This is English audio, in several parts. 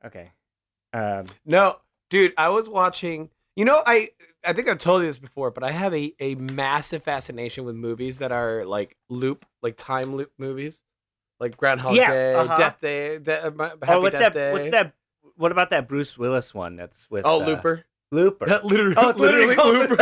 Okay. No, dude, I was watching. I think I've told you this before, but I have a massive fascination with movies that are like time loop movies, like Groundhog Day, Death Day, Happy Death Day. What's that? What about that Bruce Willis one? That's with Looper. Looper. Literally, it's literally Looper.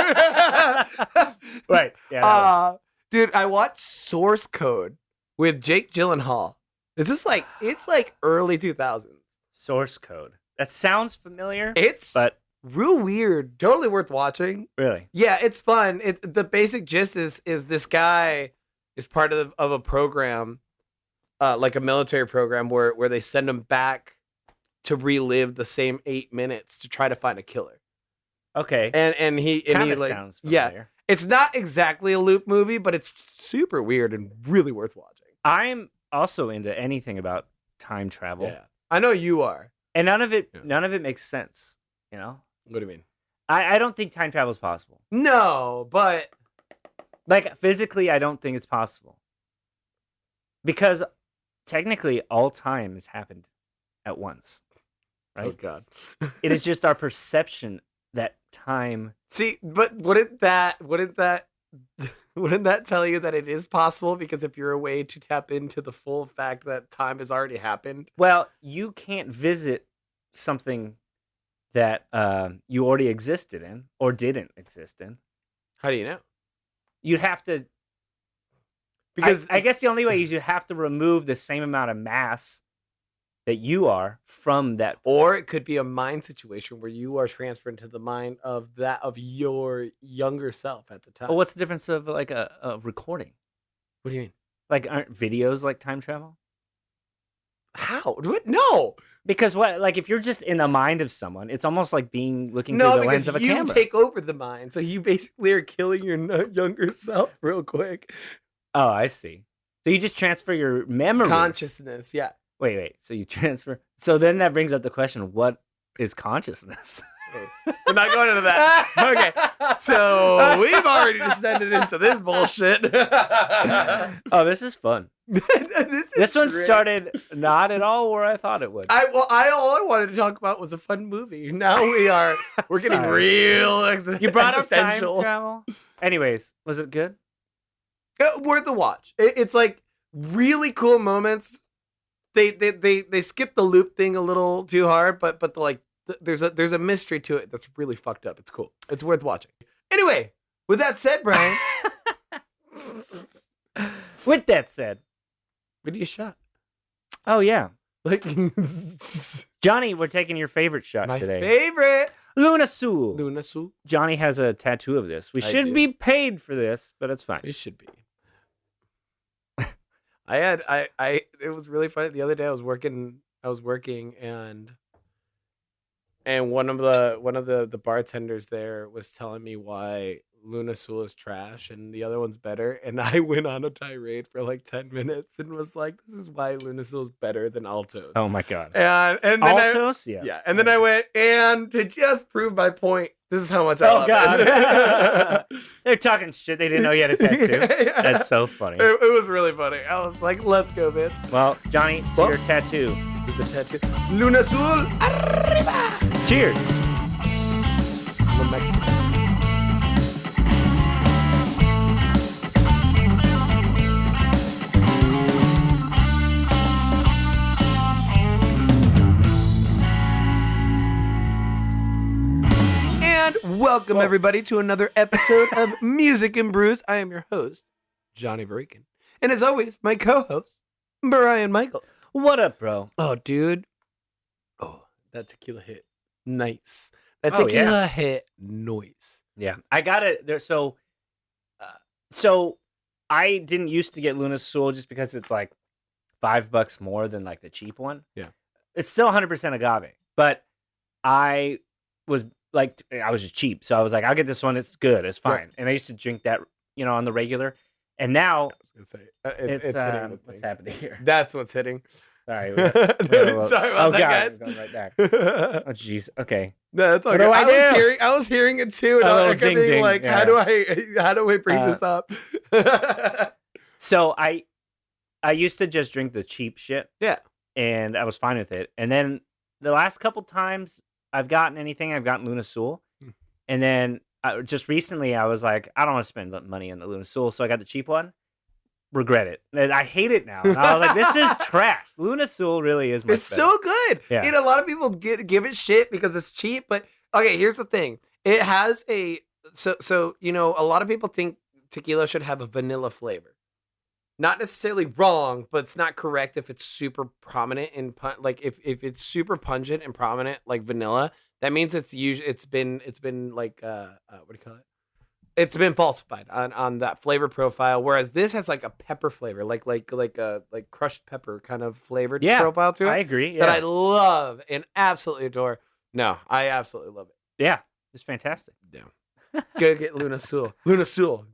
Right. Yeah. Dude, I watched Source Code with Jake Gyllenhaal. It's like early 2000s. Source Code. That sounds familiar. But real weird. Totally worth watching. Really? Yeah, it's fun. The basic gist is this guy is part of a program, like a military program where they send him back to relive the same 8 minutes to try to find a killer. Okay. And he like sounds familiar. Yeah. It's not exactly a loop movie, but it's super weird and really worth watching. I'm also into anything about time travel. Yeah. I know you are. And none of it makes sense, you know? What do you mean? I don't think time travel is possible. No, but like physically I don't think it's possible. Because technically all time has happened at once. Right? Oh god. It is just our perception that time. See, but wouldn't that tell you that it is possible? Because if you're a way to tap into the full fact that time has already happened. Well, you can't visit something that you already existed in or didn't exist in. How do you know? You'd have to. Because I guess the only way is you have to remove the same amount of mass that you are from that. Or it could be a mind situation where you are transferred to the mind of your younger self at the time. Well, what's the difference of like a recording? What do you mean? Like, aren't videos like time travel? How? What? No. Because what? Like, if you're just in the mind of someone, it's almost like looking through the lens of a camera. No, because you take over the mind, so you basically are killing your younger self real quick. Oh, I see. So you just transfer your memories. Consciousness, yeah. Wait. So you transfer. So then that brings up the question: what is consciousness? We're not going into that. Okay. So we've already descended into this bullshit. Oh, this is fun. This one started not at all where I thought it would. All I wanted to talk about was a fun movie. Now we're getting real existential. You brought up time travel. Anyways, was it good? Worth the watch. It's like really cool moments. They skip the loop thing a little too hard, but there's a mystery to it that's really fucked up. It's cool. It's worth watching. Anyway, with that said, Brian. With that said, what do you shot? Oh yeah, like Johnny, we're taking your favorite shot today. My favorite. Luna Sul. Luna Sul. Johnny has a tattoo of this. We should be paid for this, but it's fine. It should be. It was really funny. The other day I was working and one of the bartenders there was telling me why Luna Sul is trash and the other one's better. And I went on a tirade for like 10 minutes and was like, this is why Luna Sul is better than Altos. Oh my God. And then Altos? Yeah. And then I went, and to just prove my point, this is how much I love it. They're talking shit. They didn't know you had a tattoo. Yeah. That's so funny. It was really funny. I was like, let's go, bitch. Well, Johnny, to your tattoo. The tattoo. Luna Sul, arriba! Cheers. I'm Mexican. Welcome, everybody, to another episode of Music and Brews. I am your host, Jonny Bryan. And as always, my co-host, Brian Michael. What up, bro? Oh, dude. Oh, that tequila hit. Nice. That tequila hit noise. Yeah. I got it there. So I didn't used to get Luna Sul just because it's like $5 more than like the cheap one. Yeah. It's still 100% agave, but I was just cheap. So I was like, I'll get this one. It's good. It's fine. Right. And I used to drink that, on the regular. And now I was going to say, it's hitting. What's happening here? That's what's hitting. Sorry. Sorry about that, guys. Going right back. Oh, jeez. Okay. No, that's all good. I was hearing it too. And I kept being like, how do I bring this up? So I used to just drink the cheap shit. Yeah. And I was fine with it. And then the last couple times I've gotten anything, I've gotten Luna Soul. And then just recently I was like, I don't want to spend money on the Luna Soul, so I got the cheap one. Regret it. And I hate it now. And I was like, this is trash. Luna Soul really is much It's better. so good. Yeah. You know, a lot of people give it shit because it's cheap, but okay, here's the thing. It has a so you know, a lot of people think tequila should have a vanilla flavor. Not necessarily wrong, but it's not correct if it's super prominent and like if it's super pungent and prominent like vanilla, that means it's been like what do you call it? It's been falsified on that flavor profile, whereas this has like a pepper flavor, like crushed pepper kind of flavored profile to it. I agree. Yeah. That I love and absolutely adore. No, I absolutely love it. Yeah, it's fantastic. Yeah, go get Luna Soul. Luna Soul,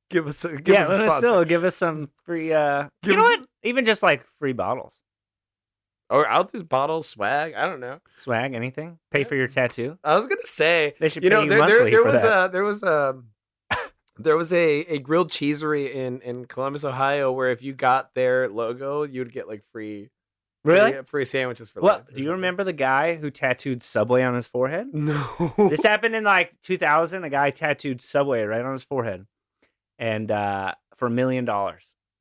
give us a Luna sponsor. Soul, give us some free. You know what? Even just like free bottles, or I'll do bottles, swag. I don't know, swag, anything. Pay for your tattoo. I was gonna say they should pay you monthly for that. There was a grilled cheesery in Columbus, Ohio, where if you got their logo, you'd get like free sandwiches for life. Do you remember the guy who tattooed Subway on his forehead? No. This happened in like 2000. A guy tattooed Subway right on his forehead, and for $1 million.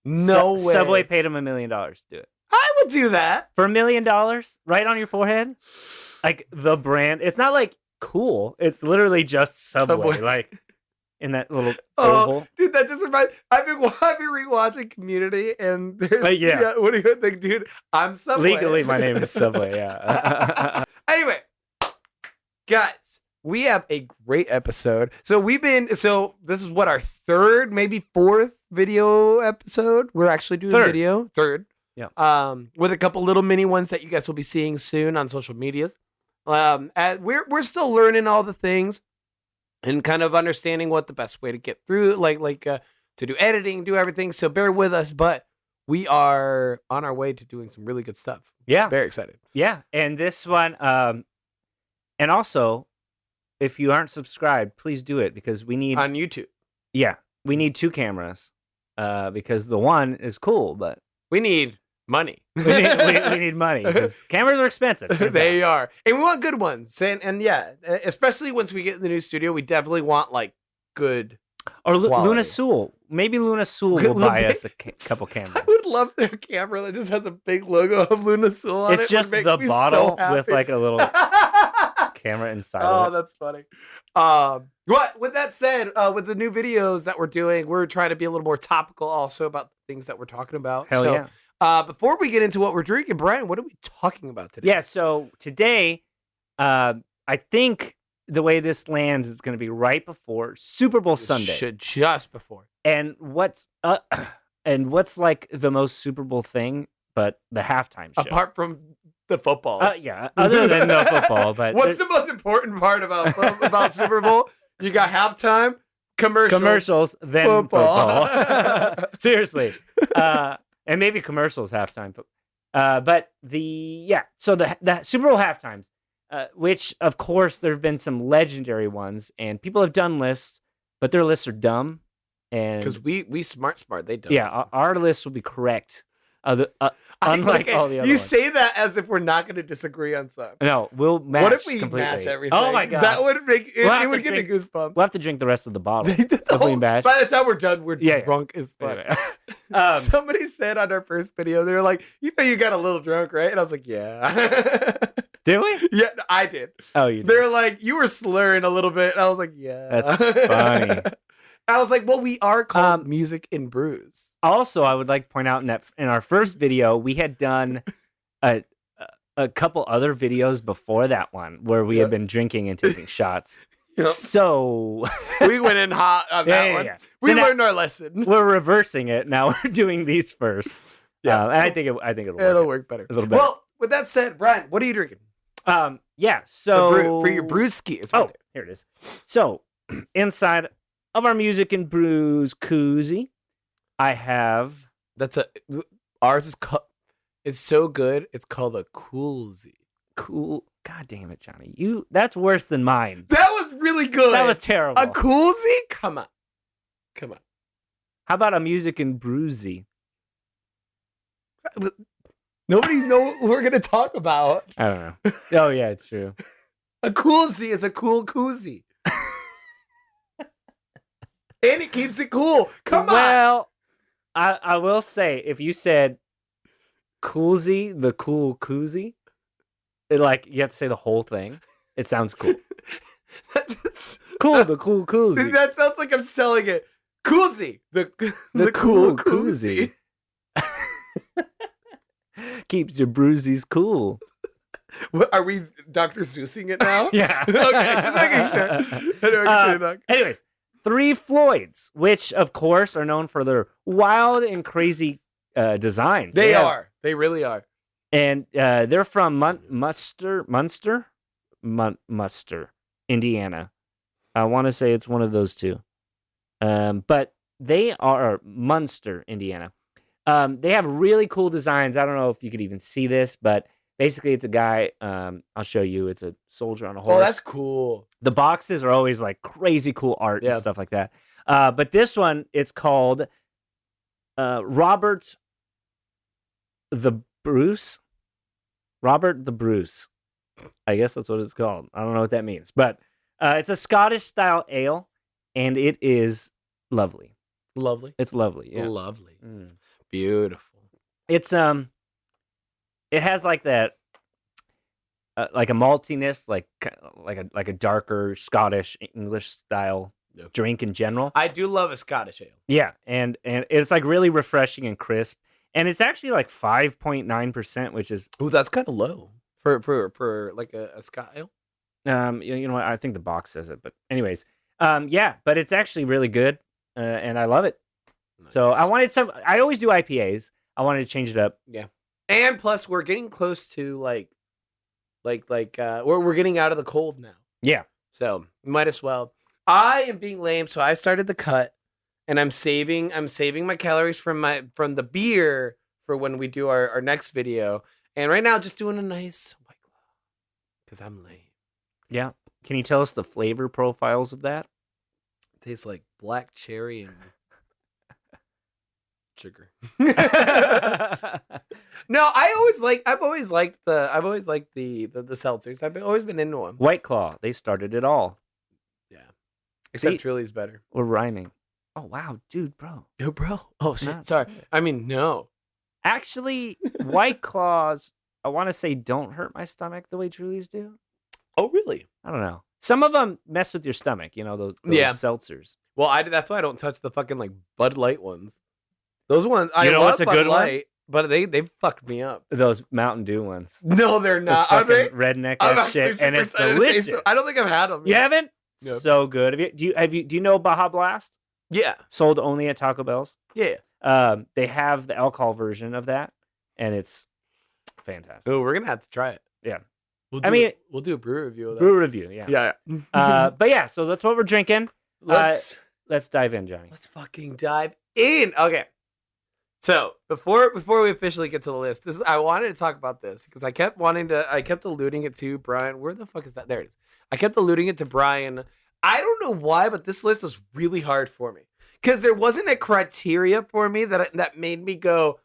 No way. Subway paid him $1 million to do it. I would do that for $1 million, right on your forehead. Like the brand, it's not like cool. It's literally just Subway. Like. In that little oval. Dude, that just reminds. I've been rewatching Community, and there's what do you think, dude? I'm Subway. Legally, my name is Subway. Yeah. Anyway, guys, we have a great episode. So this is what our third, maybe fourth video episode. We're actually doing video third. Yeah. With a couple little mini ones that you guys will be seeing soon on social media. We're still learning all the things. And kind of understanding what the best way to get through, to do editing, do everything. So bear with us, but we are on our way to doing some really good stuff. Yeah, very excited. Yeah, and this one, and also, if you aren't subscribed, please do it because we need on YouTube. Yeah, we need 2 cameras, because the one is cool, but we need money. we need money because cameras are expensive. They are, and we want good ones. And yeah, especially once we get in the new studio, we definitely want like good. Or Luna Soul. Maybe Luna Soul will buy us a couple cameras. I would love their camera that just has a big logo of Luna Soul on it. It's just the bottle with like a little camera inside of it. Oh, that's funny. With that said, with the new videos that we're doing, we're trying to be a little more topical also about the things that we're talking about. Hell yeah. Before we get into what we're drinking, Brian, what are we talking about today? Yeah, so today, I think the way this lands is going to be right before Super Bowl Sunday. Just before. And what's like the most Super Bowl thing, but the halftime show. Apart from the football. Yeah, other than the football. But what's the most important part about Super Bowl? You got halftime, commercials, then football. Seriously. And maybe commercials halftime. But so the Super Bowl halftimes, which of course there have been some legendary ones, and people have done lists, but their lists are dumb. And because we smart, they don't. Yeah, our list will be correct. Unlike all the other you ones. say that as if we're not going to disagree on something. No, we'll match. What if we completely. match everything? Oh my god, that would make it would give me goosebumps. We'll have to drink the rest of the bottle. If we match. By the time we're done, we're drunk as fuck. Yeah. Somebody said on our first video, they were like, you got a little drunk, right? And I was like, yeah. Did we? Yeah, I did. Oh, you did. They're like, you were slurring a little bit. And I was like, yeah. That's funny. I was like, well, we are called Music and Brews. Also, I would like to point out in our first video, we had done a couple other videos before that one where we had been drinking and taking shots. Yep. So we went in hot on that one. Yeah. We learned our lesson. We're reversing it. Now we're doing these first. Yeah, and I think it'll work better. A little better. Well, with that said, Brian, what are you drinking? Yeah. So for your brewski. Here it is. So inside of our Music and Brews koozie, I have ours is it's so good. It's called a coolzy. Cool. God damn it, Johnny. That's worse than mine. That was really good. That was terrible. A coolzy? Come on. How about a Music and Brewsy? Nobody know what we're gonna talk about. I don't know. Oh yeah, it's true. A koozie is a cool koozie. And it keeps it cool. Come on. Well, I will say, if you said koozie, the cool koozie, like you have to say the whole thing. It sounds cool. Cool, the cool koozie. That sounds like I'm selling it. Koozie, the cool koozie. Keeps your bruisies cool. What, are we Dr. Seussing it now? Yeah. Okay, just making sure. Anyways, Three Floyds, which of course are known for their wild and crazy designs. They are. They really are. And they're from Munster, Indiana. I want to say it's one of those two. But they are Munster, Indiana. They have really cool designs. I don't know if you could even see this, but basically it's a guy. I'll show you. It's a soldier on a horse. Oh, that's cool. The boxes are always like crazy cool art and stuff like that. But this one, it's called Robert the Brews. Robert the Brews. I guess that's what it's called. I don't know what that means, but it's a Scottish style ale, and it is lovely. Lovely. It's lovely. Yeah. Lovely. Beautiful. It's it has like that, like a maltiness, like a darker Scottish English style drink in general. I do love a Scottish ale. Yeah, and it's like really refreshing and crisp, and it's actually like 5.9%, which is that's kind of low for like a Scot ale. You know what? I think the box says it, but anyways, yeah, but it's actually really good, and I love it. Nice. So I wanted some. I always do IPAs. I wanted to change it up. Yeah, and plus we're getting close to like we're getting out of the cold now. Yeah, so might as well. I am being lame, so I started the cut, and I'm saving my calories from the beer for when we do our next video. And right now, just doing a nice White Claw because I'm lame. Yeah. Can you tell us the flavor profiles of that? It tastes like black cherry and sugar. No, I've always liked the seltzers. I've always been into them. White Claw, they started it all. Yeah. Except Truly's better. We're rhyming. Oh wow, dude, bro. Yo, bro. Oh shit. Sorry. I mean, no. Actually, White Claws, I want to say, don't hurt my stomach the way Truly's do. Oh, really? I don't know. Some of them mess with your stomach, you know, those seltzers. Well, that's why I don't touch the fucking like Bud Light ones. Those ones, I love what's a Bud good Light, but they fucked me up. Those Mountain Dew ones. No, they're not. Are they? Redneck ass shit, and it's delicious. I don't think I've had them. You haven't? Nope. So good. Do you know Baja Blast? Yeah. Sold only at Taco Bell's. Yeah. They have the alcohol version of that, and it's fantastic. Oh, we're gonna have to try it. Yeah. We'll do a brew review of that. Brew review, yeah. Yeah. But yeah, so that's what we're drinking. Let's dive in, Johnny. Let's fucking dive in. Okay. So before we officially get to the list, I wanted to talk about this because I kept alluding it to Brian. Where the fuck is that? There it is. I kept alluding it to Brian. I don't know why, but this list was really hard for me because there wasn't a criteria for me that made me go,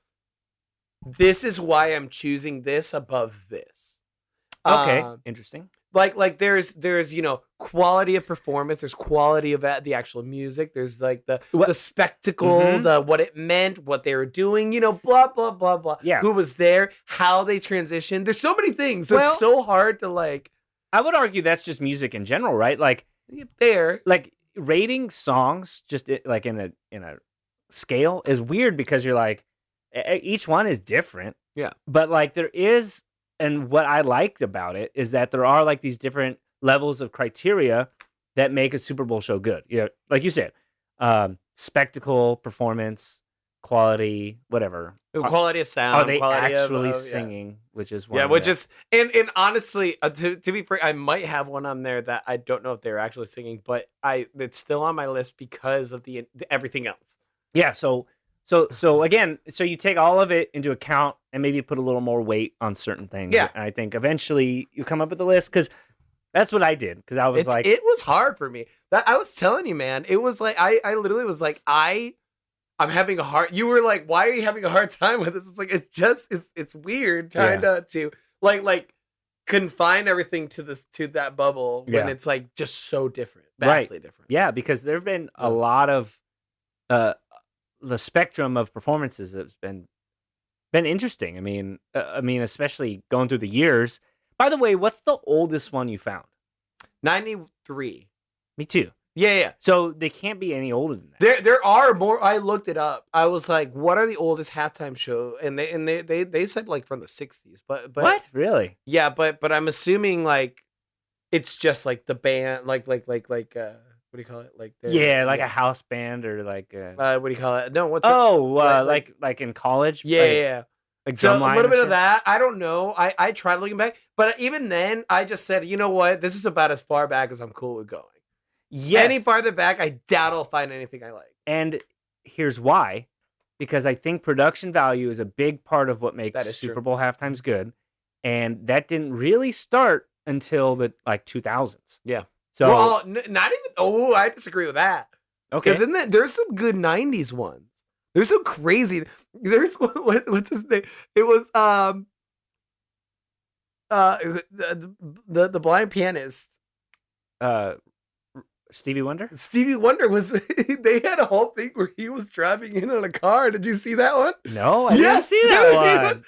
this is why I'm choosing this above this. Okay, interesting. Like there's quality of performance, there's quality of the actual music, there's like the spectacle, the what it meant, what they were doing, blah blah blah blah. Yeah. Who was there, how they transitioned. There's so many things. So it's so hard to like. I would argue that's just music in general, right? Like rating songs just like in a scale is weird because you're like each one is different. Yeah. But like there is. And what I liked about it is that there are like these different levels of criteria that make a Super Bowl show good. You know, like you said, spectacle, performance, quality, whatever. Quality of sound. Are they quality actually singing? Which is one. Yeah, which is and honestly, to be frank, I might have one on there that I don't know if they're actually singing, but it's still on my list because of the everything else. Yeah. So again, you take all of it into account and maybe put a little more weight on certain things. Yeah. And I think eventually you come up with a list because that's what I did. Because I was it was hard for me. That I was telling you, man. It was like I literally was like I'm having a hard. You were like, why are you having a hard time with this? It's like it's weird trying to like confine everything to that bubble when it's like just so different, vastly different. Yeah, because there have been a lot of the spectrum of performances has been interesting. I mean, especially going through the years. By the way, what's the oldest one you found? 93. Me too. Yeah. So they can't be any older than that. There are more. I looked it up. I was like, what are the oldest halftime show? And they said like from the 60s. But what? Really? Yeah, but I'm assuming like it's just like the band, like what do you call it? Like a house band or like what do you call it? No, what's like in college? Yeah. Like so a little bit of that. I don't know. I tried looking back, but even then, I just said, you know what? This is about as far back as I'm cool with going. Yes. Any farther back, I doubt I'll find anything I like. And here's why. Because I think production value is a big part of what makes Super Bowl halftimes good. And that didn't really start until the 2000s. Yeah. So not even. Oh, I disagree with that. Okay. Because there's some good 90s ones. There's some crazy. There's what's his name? It was the blind pianist. Stevie Wonder? Stevie Wonder was. They had a whole thing where he was driving in on a car. Did you see that one? No, I didn't see that one.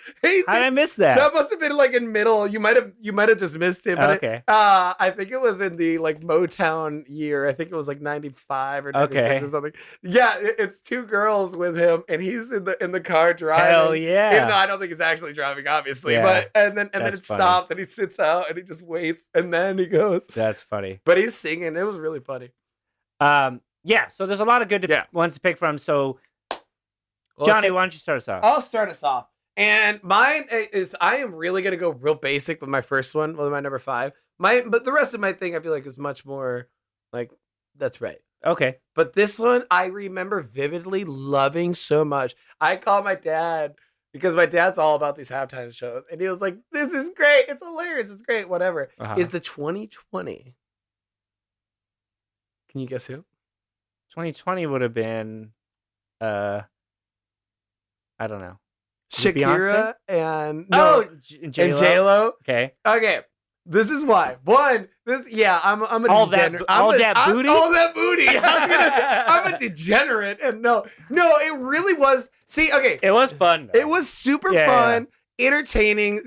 How did I miss that? That must have been like in middle. You might have just missed it. But okay. I think it was in the like Motown year. I think it was like 95 or 96 or something. Yeah, it's two girls with him, and he's in the car driving. Hell yeah! Even though I don't think he's actually driving, obviously. Yeah. But and then it stops, and he sits out, and he just waits, and then he goes. That's funny. But he's singing. It was really funny. Yeah, so there's a lot of good ones to pick from. So, Johnny, why don't you start us off? I'll start us off. And mine is, I am really going to go real basic with my first one, with my number 5. But the rest of my thing, I feel like is much more like, that's right. Okay. But this one, I remember vividly loving so much. I called my dad because my dad's all about these halftime shows. And he was like, this is great. It's hilarious. It's great. Whatever. Is the 2020. Can you guess who? 2020 would have been, I don't know. Shakira and J-Lo. Okay. This is why. One, I'm a all degenerate. All that booty. I'm a degenerate, and no, it really was. See, okay, it was fun. Though. It was super fun, entertaining.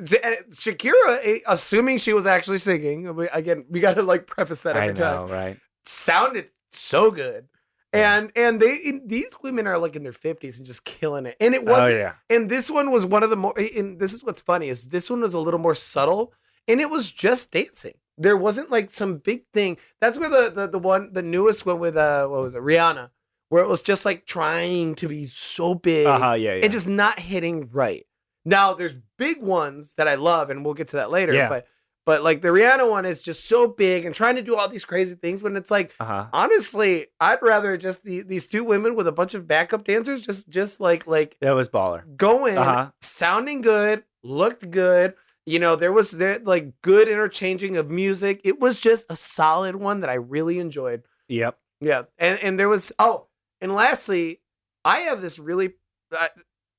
Shakira, assuming she was actually singing. Again, we got to like preface that every time. Right? Sounded so good. And these women are like in their 50s and just killing it. And it wasn't. And this one was one of the more. And this is what's funny is this one was a little more subtle, and it was just dancing. There wasn't like some big thing. That's where the newest one with what was it, Rihanna, where it was just like trying to be so big, and just not hitting right. Now there's big ones that I love, and we'll get to that later. Yeah. But like the Rihanna one is just so big and trying to do all these crazy things when it's like, honestly, I'd rather just these two women with a bunch of backup dancers just like that was baller. Going, sounding good, looked good. You know, there was like good interchanging of music. It was just a solid one that I really enjoyed. Yep. Yeah. And there was, and lastly, I have this really,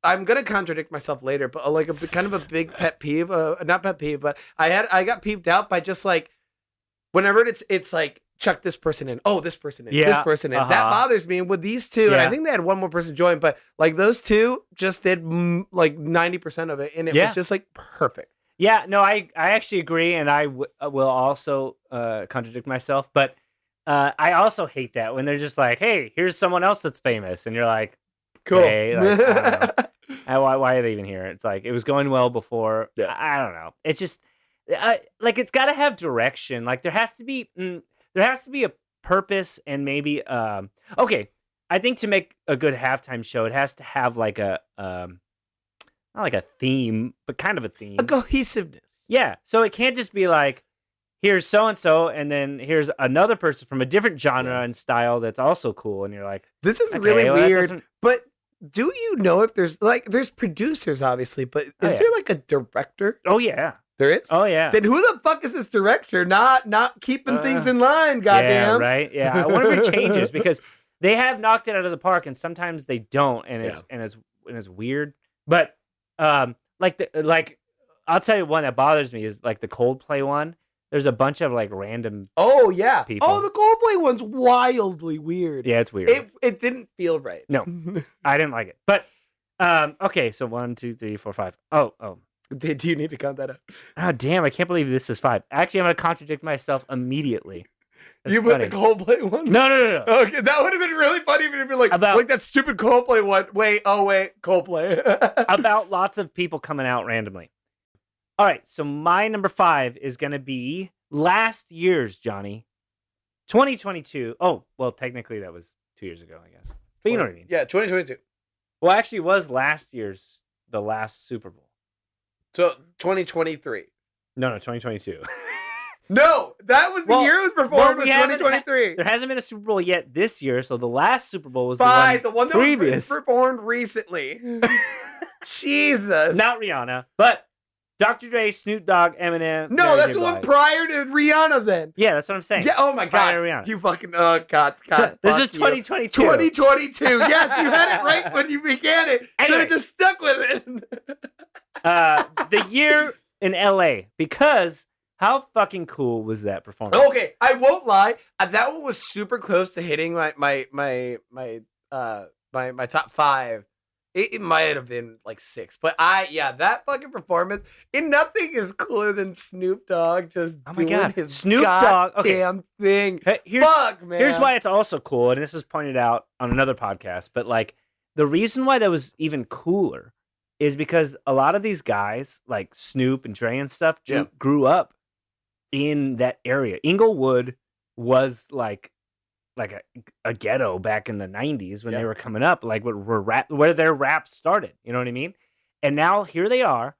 I'm gonna contradict myself later, but like kind of a big pet peeve, not pet peeve, but I got peeved out by just like whenever it's like chuck this person in, this person in, this person in. That bothers me. And with these two, and I think they had one more person join, but like those two just did like 90% of it, and it was just like perfect. Yeah, no, I actually agree, and I will also contradict myself, but I also hate that when they're just like, hey, here's someone else that's famous, and you're like, cool. Hey, like, I don't know. Why are they even here? It's like it was going well before. Yeah. I don't know. It's just like it's got to have direction. Like there has to be a purpose and maybe okay. I think to make a good halftime show, it has to have like a not like a theme, but kind of a theme, a cohesiveness. Yeah. So it can't just be like here's so and so, and then here's another person from a different genre and style that's also cool, and you're like, this is really weird, but. Do you know if there's producers obviously, but is there like a director? Oh yeah, there is. Oh yeah. Then who the fuck is this director? Not keeping things in line. Goddamn. Yeah, right. Yeah. I wonder if it changes because they have knocked it out of the park, and sometimes they don't, and it's weird. But like I'll tell you one that bothers me is like the Coldplay one. There's a bunch of like random. Oh yeah. People. Oh, the Coldplay one's wildly weird. Yeah, it's weird. It didn't feel right. No, I didn't like it. But okay, so 1, 2, 3, 4, 5. Oh. Do you need to count that up? Oh damn! I can't believe this is 5. Actually, I'm gonna contradict myself immediately. That's you funny. put the Coldplay one? No. Okay, that would have been really funny if you'd been like that stupid Coldplay one. Wait, Coldplay. About lots of people coming out randomly. All right, so my number 5 is gonna be last year's, Johnny. 2022. Oh, well, technically that was 2 years ago, I guess. But you know what I mean. Yeah, 2022. Well, actually, it was last year's, the last Super Bowl. So 2023. No, 2022. No, that was the year it was performed. Was 2023. There hasn't been a Super Bowl yet this year, so the last Super Bowl was the one that previous. was performed recently. Jesus. Not Rihanna, but Dr. Dre, Snoop Dogg, Eminem. No, that's the one prior to Rihanna then. Yeah, that's what I'm saying. Yeah, oh my God. Rihanna. You fucking, God. So, this is 2022. 2022. Yes, you had it right when you began it. Anyway. Should have just stuck with it. The year in LA, because how fucking cool was that performance? Okay, I won't lie. That one was super close to hitting my top 5. It might have been like 6, but that fucking performance. And nothing is cooler than Snoop Dogg just doing his Snoop Dogg damn thing. Here's man. Here's why it's also cool, and this was pointed out on another podcast. But like the reason why that was even cooler is because a lot of these guys, like Snoop and Dre and stuff, grew up in that area. Inglewood was like a ghetto back in the 90s when they were coming up, like where their rap started. You know what I mean? And now here they are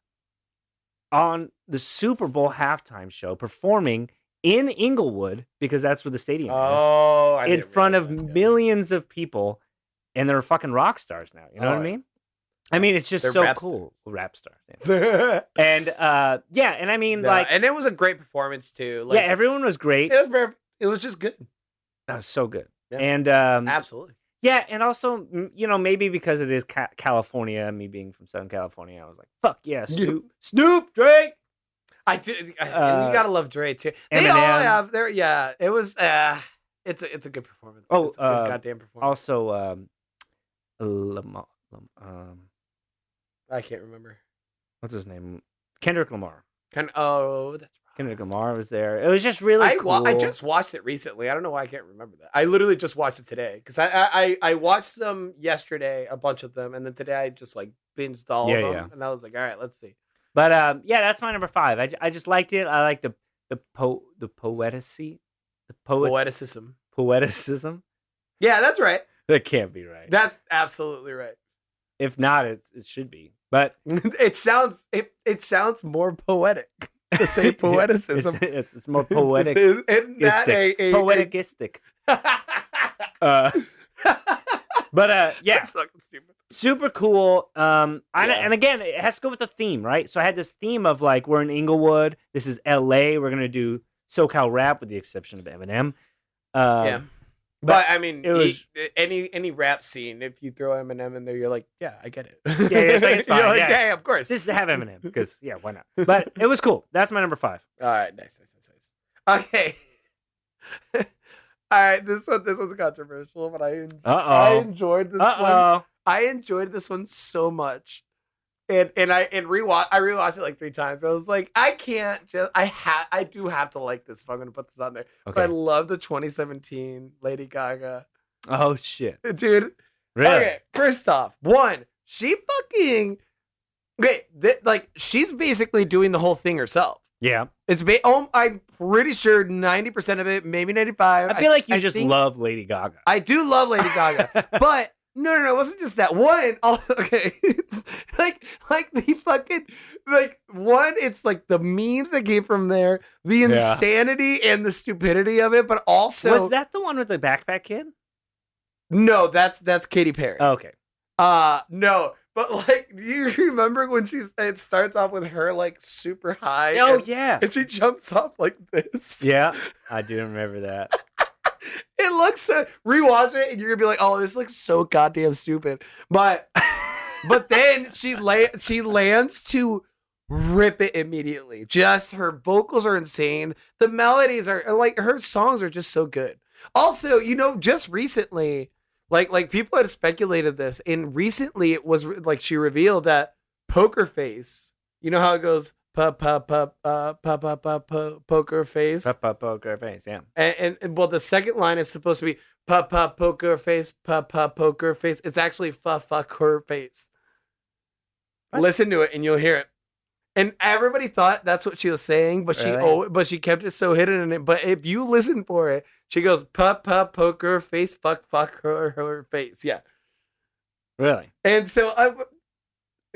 on the Super Bowl halftime show performing in Inglewood, because that's where the stadium is, in front of millions of people, and they're fucking rock stars now. You know what I mean? I mean, it's just so cool. Rap stars. Yeah. And and I mean, and it was a great performance too. Like, everyone was great. It was just good. That was so good. Yeah. And absolutely. Yeah, and also, maybe because it is California, me being from Southern California, I was like, fuck yeah, Snoop, Drake. I do. You gotta love Drake too. They all have their it was it's a good performance. Oh, it's a good goddamn performance. Also, I can't remember. What's his name? Kendrick Lamar. That's right. Kendrick Lamar was there. It was just really cool. I just watched it recently. I don't know why I can't remember that. I literally just watched it today because I watched them yesterday, a bunch of them, and then today I just like binged all of them, and I was like, all right, let's see. But that's my number 5. I just liked it. I like the poeticism. Poeticism. Yeah, that's right. That can't be right. That's absolutely right. If not, it should be. But it sounds more poetic to say poeticism. It's more poetic. Poetic-istic. But That's fucking stupid. Super cool. And again, it has to go with the theme, right? So I had this theme of like, we're in Inglewood. This is LA. We're gonna do SoCal rap, with the exception of Eminem. But I mean, it was any rap scene. If you throw Eminem in there, you're like, yeah, I get it. It's fine. You're like, yeah, of course. Just to have Eminem, because why not? But it was cool. That's my number 5. All right, nice. Okay. All right, this one's controversial, but I enjoyed this one. I enjoyed this one so much. I rewatched it like 3 times. I was like, I do have to like this if I'm gonna put this on there. Okay. But I love the 2017 Lady Gaga. Oh shit, dude! Really? Okay, first off, she fucking she's basically doing the whole thing herself. Yeah, I'm pretty sure 90% of it, maybe 95. I feel like you just love Lady Gaga. I do love Lady Gaga, but. No, it wasn't just that. Okay. It's like the fucking, it's like the memes that came from there, the insanity and the stupidity of it, but also. Was that the one with the backpack kid? No, that's Katy Perry. Oh, okay. No, but do you remember when it starts off with her super high? Oh, yeah. And she jumps off like this. Yeah, I do remember that. It looks so, rewatch it and you're gonna be like, oh, this looks so goddamn stupid. But then she lands to rip it immediately. Just her vocals are insane. The melodies are like, her songs are just so good. Also, just recently, like people had speculated this, and recently it was like she revealed that Poker Face. You know how it goes, poker face. Poker face, yeah. And well, the second line is supposed to be poker face, poker face. It's actually fuck her face. What? Listen to it and you'll hear it. And everybody thought that's what she was saying, but really? she kept it so hidden in it. But if you listen for it, she goes poker face, fuck her face. Yeah, really. And so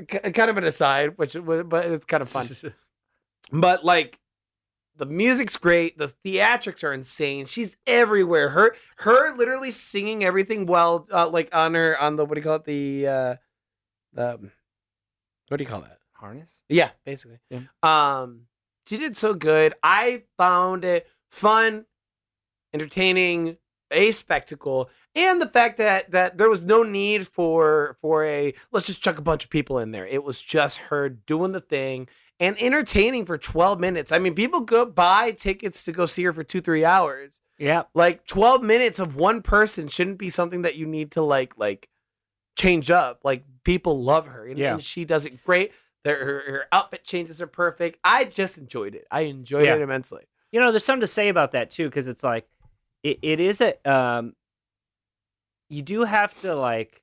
kind of an aside, but it's kind of fun. But like, the music's great. The theatrics are insane. She's everywhere. Her literally singing everything while like on the, what do you call it? The what do you call that? Harness? Yeah, basically. Yeah. She did so good. I found it fun, entertaining, a spectacle, and the fact that there was no need for a, let's just chuck a bunch of people in there. It was just her doing the thing and entertaining for 12 minutes. I mean, people go buy tickets to go see her for 2-3 hours. Yeah. Like 12 minutes of one person shouldn't be something that you need to like change up. Like, people love her and she does it great. Her outfit changes are perfect. I just enjoyed it. I enjoyed it immensely. There's something to say about that too, because it's like, it is a, you do have to like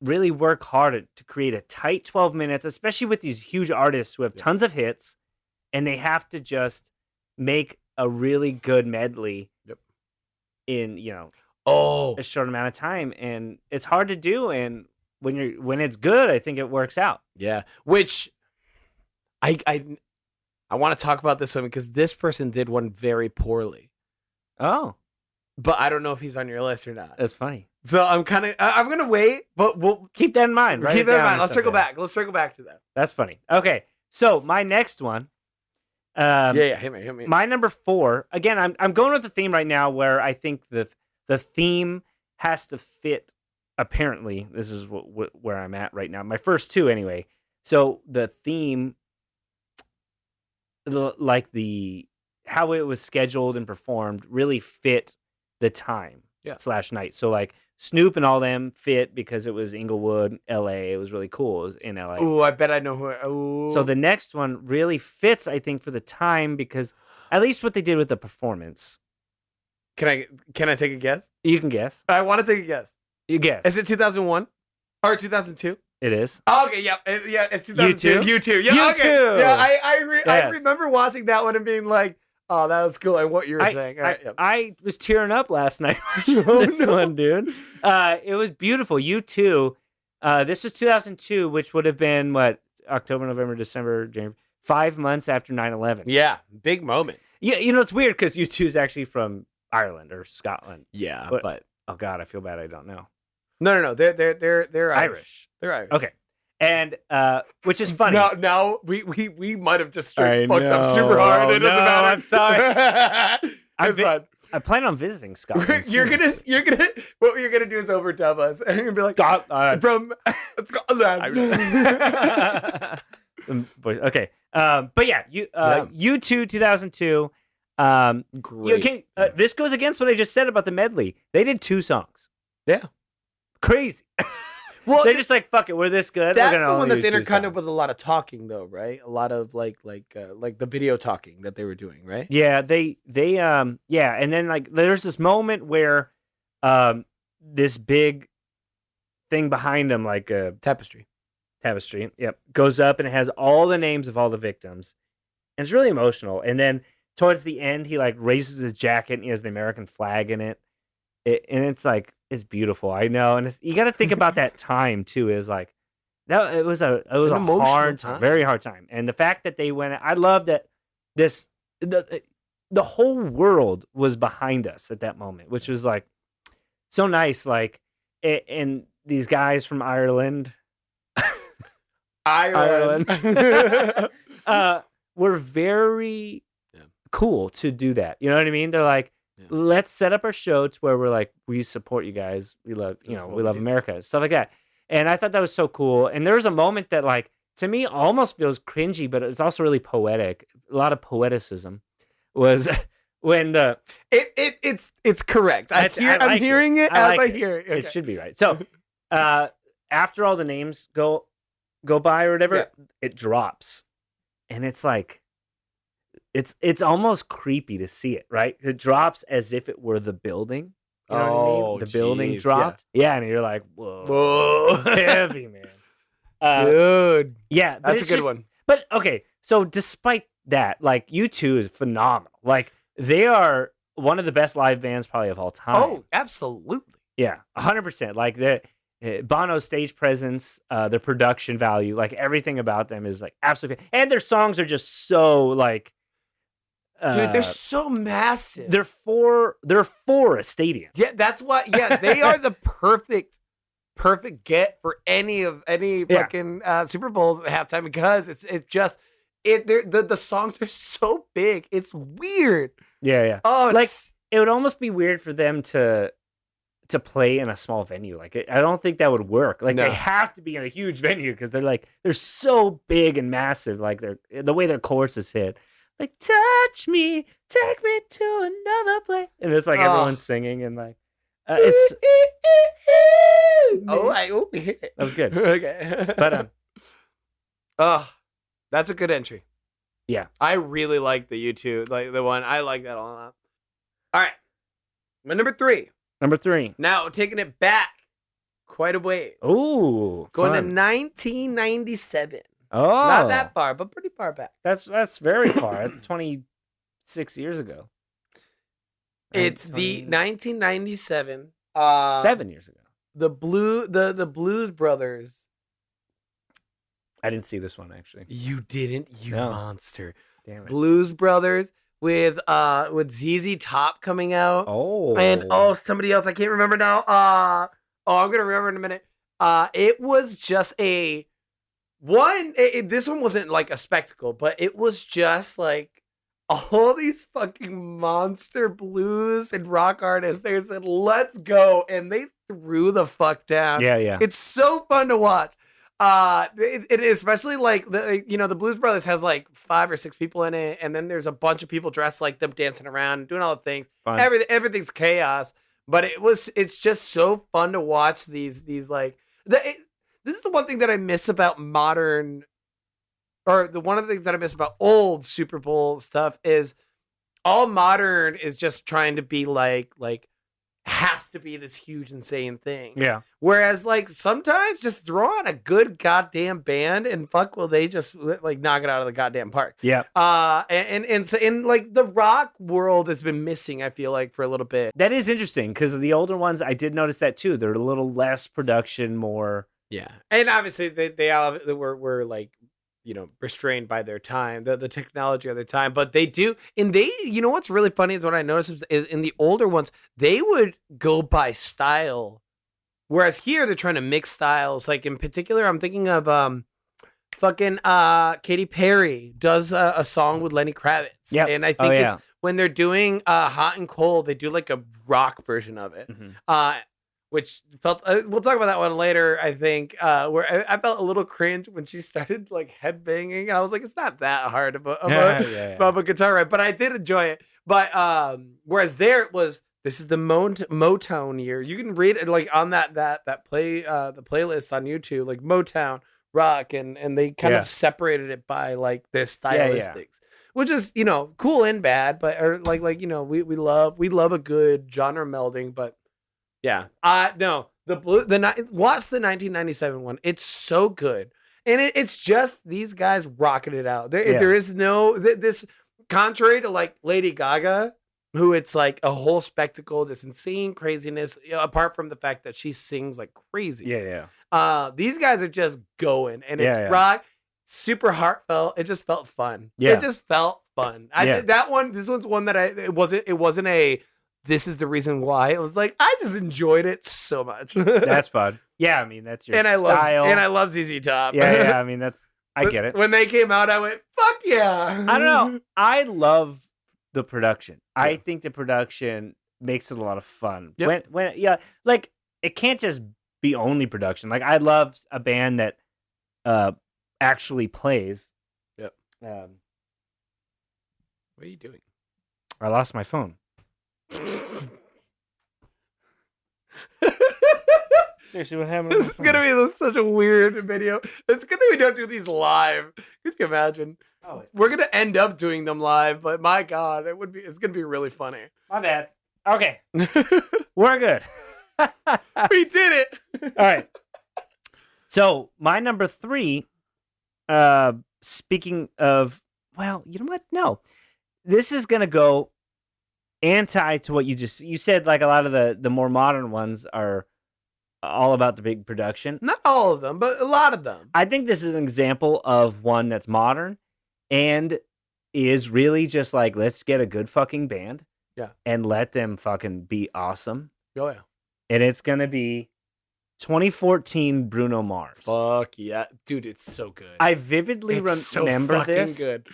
really work hard to create a tight 12 minutes, especially with these huge artists who have tons of hits, and they have to just make a really good medley in, a short amount of time. And it's hard to do. And when it's good, I think it works out. Yeah. Which I want to talk about this one because this person did one very poorly. Oh. But I don't know if he's on your list or not. That's funny. So I'm going to wait, but we'll keep that in mind, right? Keep that in mind. Let's circle back. Let's circle back to that. That's funny. Okay. So my next one. Hit me. My number 4. Again, I'm going with the theme right now where I think the theme has to fit. Apparently, this is where I'm at right now. My first 2, anyway. So the theme, like how it was scheduled and performed, really fit the time / night. So like Snoop and all them fit because it was Inglewood, L.A. It was really cool. It was in L.A. Oh, I bet I know who. Ooh. So the next one really fits, I think, for the time because at least what they did with the performance. Can I take a guess? You can guess. I want to take a guess. You guess. Is it 2001 or 2002? It is. Oh, okay, yeah, it's 2002. U2. Yeah, U2. Okay. Yeah, I remember watching that one and being like, oh, that was cool. And what you were saying. All right, I was tearing up last night watching this one, dude. It was beautiful. U2. This was 2002, which would have been October, November, December, January, 5 months after 9/11. Yeah, big moment. Yeah, it's weird because U2 is actually from Ireland or Scotland. Yeah, but oh god, I feel bad. I don't know. No. They're Irish. They're Irish. Okay, and which is funny. Now we might have just straight fucked up super hard. It doesn't matter. I'm sorry. It's fine. I plan on visiting Scotland. You're gonna what you're gonna do is overdub us, and you're gonna be like from Scotland. Okay, but yeah, U2 2002. Great. This goes against what I just said about the medley. They did 2 songs. Yeah, crazy. Well, they're just like, fuck it, we're this good. That's the one that's intercut with a lot of talking, though, right? A lot of like the video talking that they were doing, right? Yeah, they and then like there's this moment where this big thing behind them, like a tapestry, goes up and it has all the names of all the victims, and it's really emotional. And then towards the end, he like raises his jacket and he has the American flag in it. And it's like, it's beautiful. I know. And you got to think about that time too, is like, that it was a hard time, very hard time. And the fact that they went, I love that the whole world was behind us at that moment, which was like so nice. Like, and these guys from Ireland, were very cool to do that. You know what I mean? They're like, Yeah. let's set up our show to where we're like, we support you guys. We love, That's what we we love do. America, stuff like that. And I thought that was so cool. And there was a moment that, like, to me, almost feels cringy, but it's also really poetic. A lot of poeticism was when the It's correct. I'm like hearing it I as like I hear it. It should be right. So, after all the names go by or whatever, it drops, and it's like, it's almost creepy to see it. Right? It drops as if it were the building. You know what I mean? The building dropped. Yeah, and you're like, whoa, heavy, man. Dude. Yeah, but That's a good one. But okay, so despite that, like, U2 is phenomenal. Like, they are one of the best live bands probably of all time. Oh, absolutely. Yeah, 100%. Like, Bono's stage presence, their production value, like, everything about them is like absolutely, and their songs are just so like, dude, they're so massive. They're for a stadium. Yeah, that's why. Yeah, they are the perfect get for any fucking Super Bowls at halftime, because the songs are so big. It's weird. Yeah. Oh, like, it would almost be weird for them to play in a small venue. Like, I don't think that would work. Like, No. they have to be in a huge venue because they're so big and massive. Like, the way their choruses hit, like, touch me, take me to another place, and it's like everyone's singing, and like, it's that was good. Okay, But that's a good entry. Yeah, I really like the U2, like the one. I like that a lot. All right, my number three. Now taking it back quite a way. Ooh, going fun. to 1997. Oh, not that far, but pretty far back. That's very far. That's 26 years ago. It's the 1997. 7 years ago. The Blues Brothers. I didn't see this one, actually. You didn't, you monster. Damn it. Blues Brothers with ZZ Top coming out. Oh. And somebody else, I can't remember now. I'm gonna remember in a minute. It was just this one wasn't like a spectacle, but it was just like all these fucking monster blues and rock artists. They said, let's go. And they threw the fuck down. Yeah. It's so fun to watch. It especially like the Blues Brothers has like 5 or 6 people in it, and then there's a bunch of people dressed like them dancing around, doing all the things. Fun. Everything's chaos, but it's just so fun to watch these like this is the one thing that I miss about modern, or one of the things that I miss about old Super Bowl stuff is all modern is just trying to be like has to be this huge insane thing. Yeah. Whereas like sometimes just throw on a good goddamn band and fuck will they just like knock it out of the goddamn park. Yeah. And so in like the rock world has been missing, I feel like, for a little bit. That is interesting because the older ones, I did notice that too. They're a little less production, more. Yeah. And obviously they all were like, restrained by their time, the technology of their time, but they do. And what's really funny is what I noticed is in the older ones, they would go by style. Whereas here they're trying to mix styles. Like in particular, I'm thinking of Katy Perry does a song with Lenny Kravitz. Yeah. And I think it's when they're doing Hot and Cold, they do like a rock version of it. Mm-hmm. Which felt, we'll talk about that one later, I think, where I felt a little cringe when she started like headbanging. And I was like, it's not that hard of a guitar riff, but I did enjoy it. But whereas there it was, this is the Motown year. You can read it like on that play, the playlist on YouTube, like Motown rock. And they kind of separated it by like their stylistics, which is, cool and bad, but we love a good genre melding, but yeah. No, watch the 1997 one. It's so good. And it's just these guys rocking it out. There is no, this, contrary to like Lady Gaga, who it's like a whole spectacle, this insane craziness, apart from the fact that she sings like crazy. Yeah. These guys are just going, and it's rock, super heartfelt. It just felt fun. Yeah. It just felt fun. This one's one that it wasn't a, this is the reason why. It was like, I just enjoyed it so much. That's fun. Yeah, I mean, that's your style. I love ZZ Top. Yeah, I mean, I get it. When they came out, I went, fuck yeah. I don't know. I love the production. I Yeah. think the production makes it a lot of fun. Yep. When yeah, like it can't just be only production. Like I love a band that actually plays. Yep. Um, What are you doing? I lost my phone. Seriously, what happened? This is gonna be such a weird video. It's good that we don't do these live. Could you imagine? Oh, We're gonna end up doing them live, but my God, it's gonna be really funny. my bad. Okay, we're good. We did it. All right. So my number 3. Speaking of, well, you know what? No, this is gonna go anti to what you said. Like a lot of the more modern ones are all about the big production. Not all of them, but a lot of them. I think this is an example of one that's modern and is really just like, let's get a good fucking band. Yeah. And let them fucking be awesome. Oh yeah. And it's gonna be 2014 Bruno Mars. Fuck yeah, dude, it's so good. I vividly remember fucking this. Good.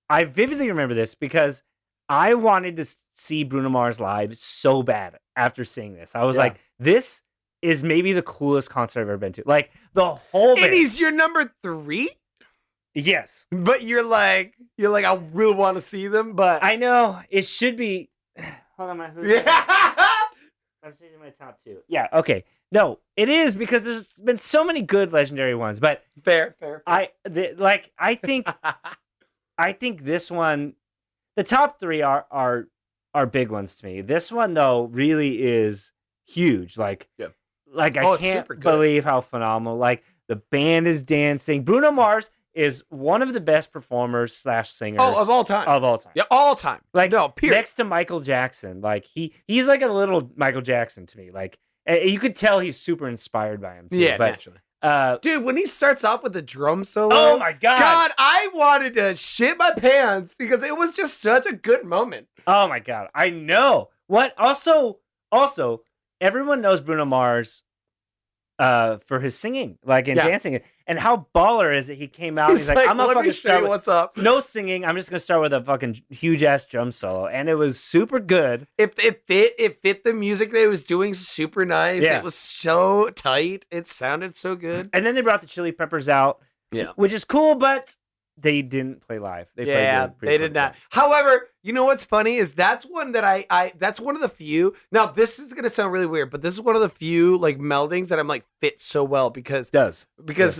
I vividly remember this because I wanted to see Bruno Mars live so bad after seeing this. I was Yeah. like, this is maybe the coolest concert I've ever been to. Like the whole band. And he's your number 3, Yes. but you're like, I really want to see them, but I know it should be. Hold on, yeah. I'm changing my top 2. Yeah. Okay. No, it is because there's been so many good legendary ones, but fair. I think this one, the top 3 are big ones to me. This one though really is huge. Like, yeah. Like I it's can't super good. believe how phenomenal. Like the band is dancing. Bruno Mars is one of the best performers / singers of all time. Of all time. Yeah, all time. Like no, period. next to Michael Jackson. Like he's like a little Michael Jackson to me. Like you could tell he's super inspired by him too. Yeah, but, naturally. Dude, when he starts off with the drum solo, oh my God. God, I wanted to shit my pants because it was just such a good moment. Oh my God, I know. What also everyone knows Bruno Mars for his singing, like and dancing, and how baller is it? He came out. He's like, I'm gonna fucking start with what's up. No singing. I'm just gonna start with a fucking huge ass drum solo, and it was super good. It fit the music that it was doing super nice. Yeah. It was so tight. It sounded so good. And then they brought the Chili Peppers out, Yeah, which is cool, but they didn't play live. They did not. However, you know what's funny is that's one that that's one of the few. Now this is gonna sound really weird, but this is one of the few like meldings that I'm like fit so well because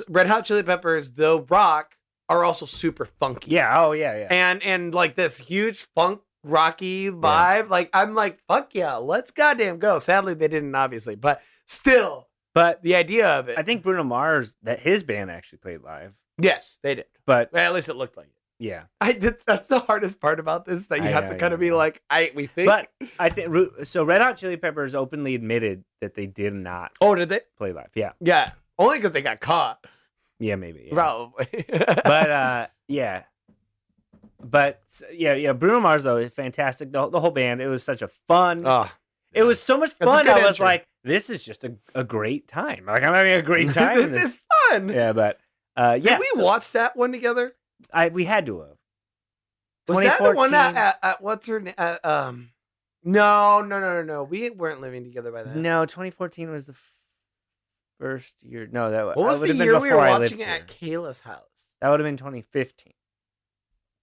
Red Hot Chili Peppers, though rock, are also super funky. Yeah. Oh yeah. And like this huge funk rocky vibe. Yeah. Like I'm like fuck yeah, let's goddamn go. Sadly they didn't, obviously, but still. But the idea of it, I think Bruno Mars, that his band actually played live. Yes, they did. But at least it looked like it. Yeah, I did. That's the hardest part about this. That you have to kind of be like, we think. But I think so. Red Hot Chili Peppers openly admitted that they did not. Oh, did they play live? Yeah, yeah. Only because they got caught. Yeah, maybe. Yeah. Probably. But yeah. But yeah. Bruno Mars though is fantastic. The whole band. It was such a fun. It was so much fun. I was like, this is just a great time. Like I'm having a great time. This is fun. Yeah, but did we watch that one together? We had to have. Was that the one at what's her name? No. We weren't living together by then. No, 2014 was the first year. No, that what was the year we were watching it at Kayla's house? That would have been 2015.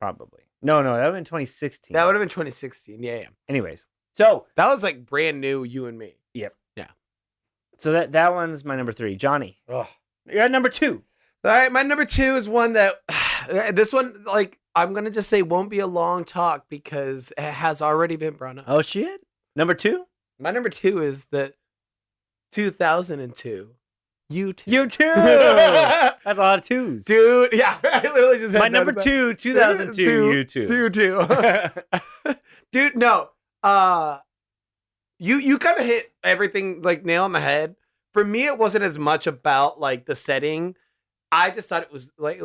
Probably. No, that would have been 2016. That would have been 2016. Yeah. Anyways, so that was like brand new, you and me. Yep. Yeah. So that one's my number 3. Johnny. Oh. You're at number 2. All right, my number 2 is one that this one, like, I'm gonna just say won't be a long talk because it has already been brought up. Oh shit. Number 2? My number 2 is the 2002 U2. U2. That's a lot of twos. Dude, yeah. I literally just had my number 2, 2002 U2. Dude, no. You kind of hit everything like nail on the head. For me, it wasn't as much about like the setting. I just thought it was like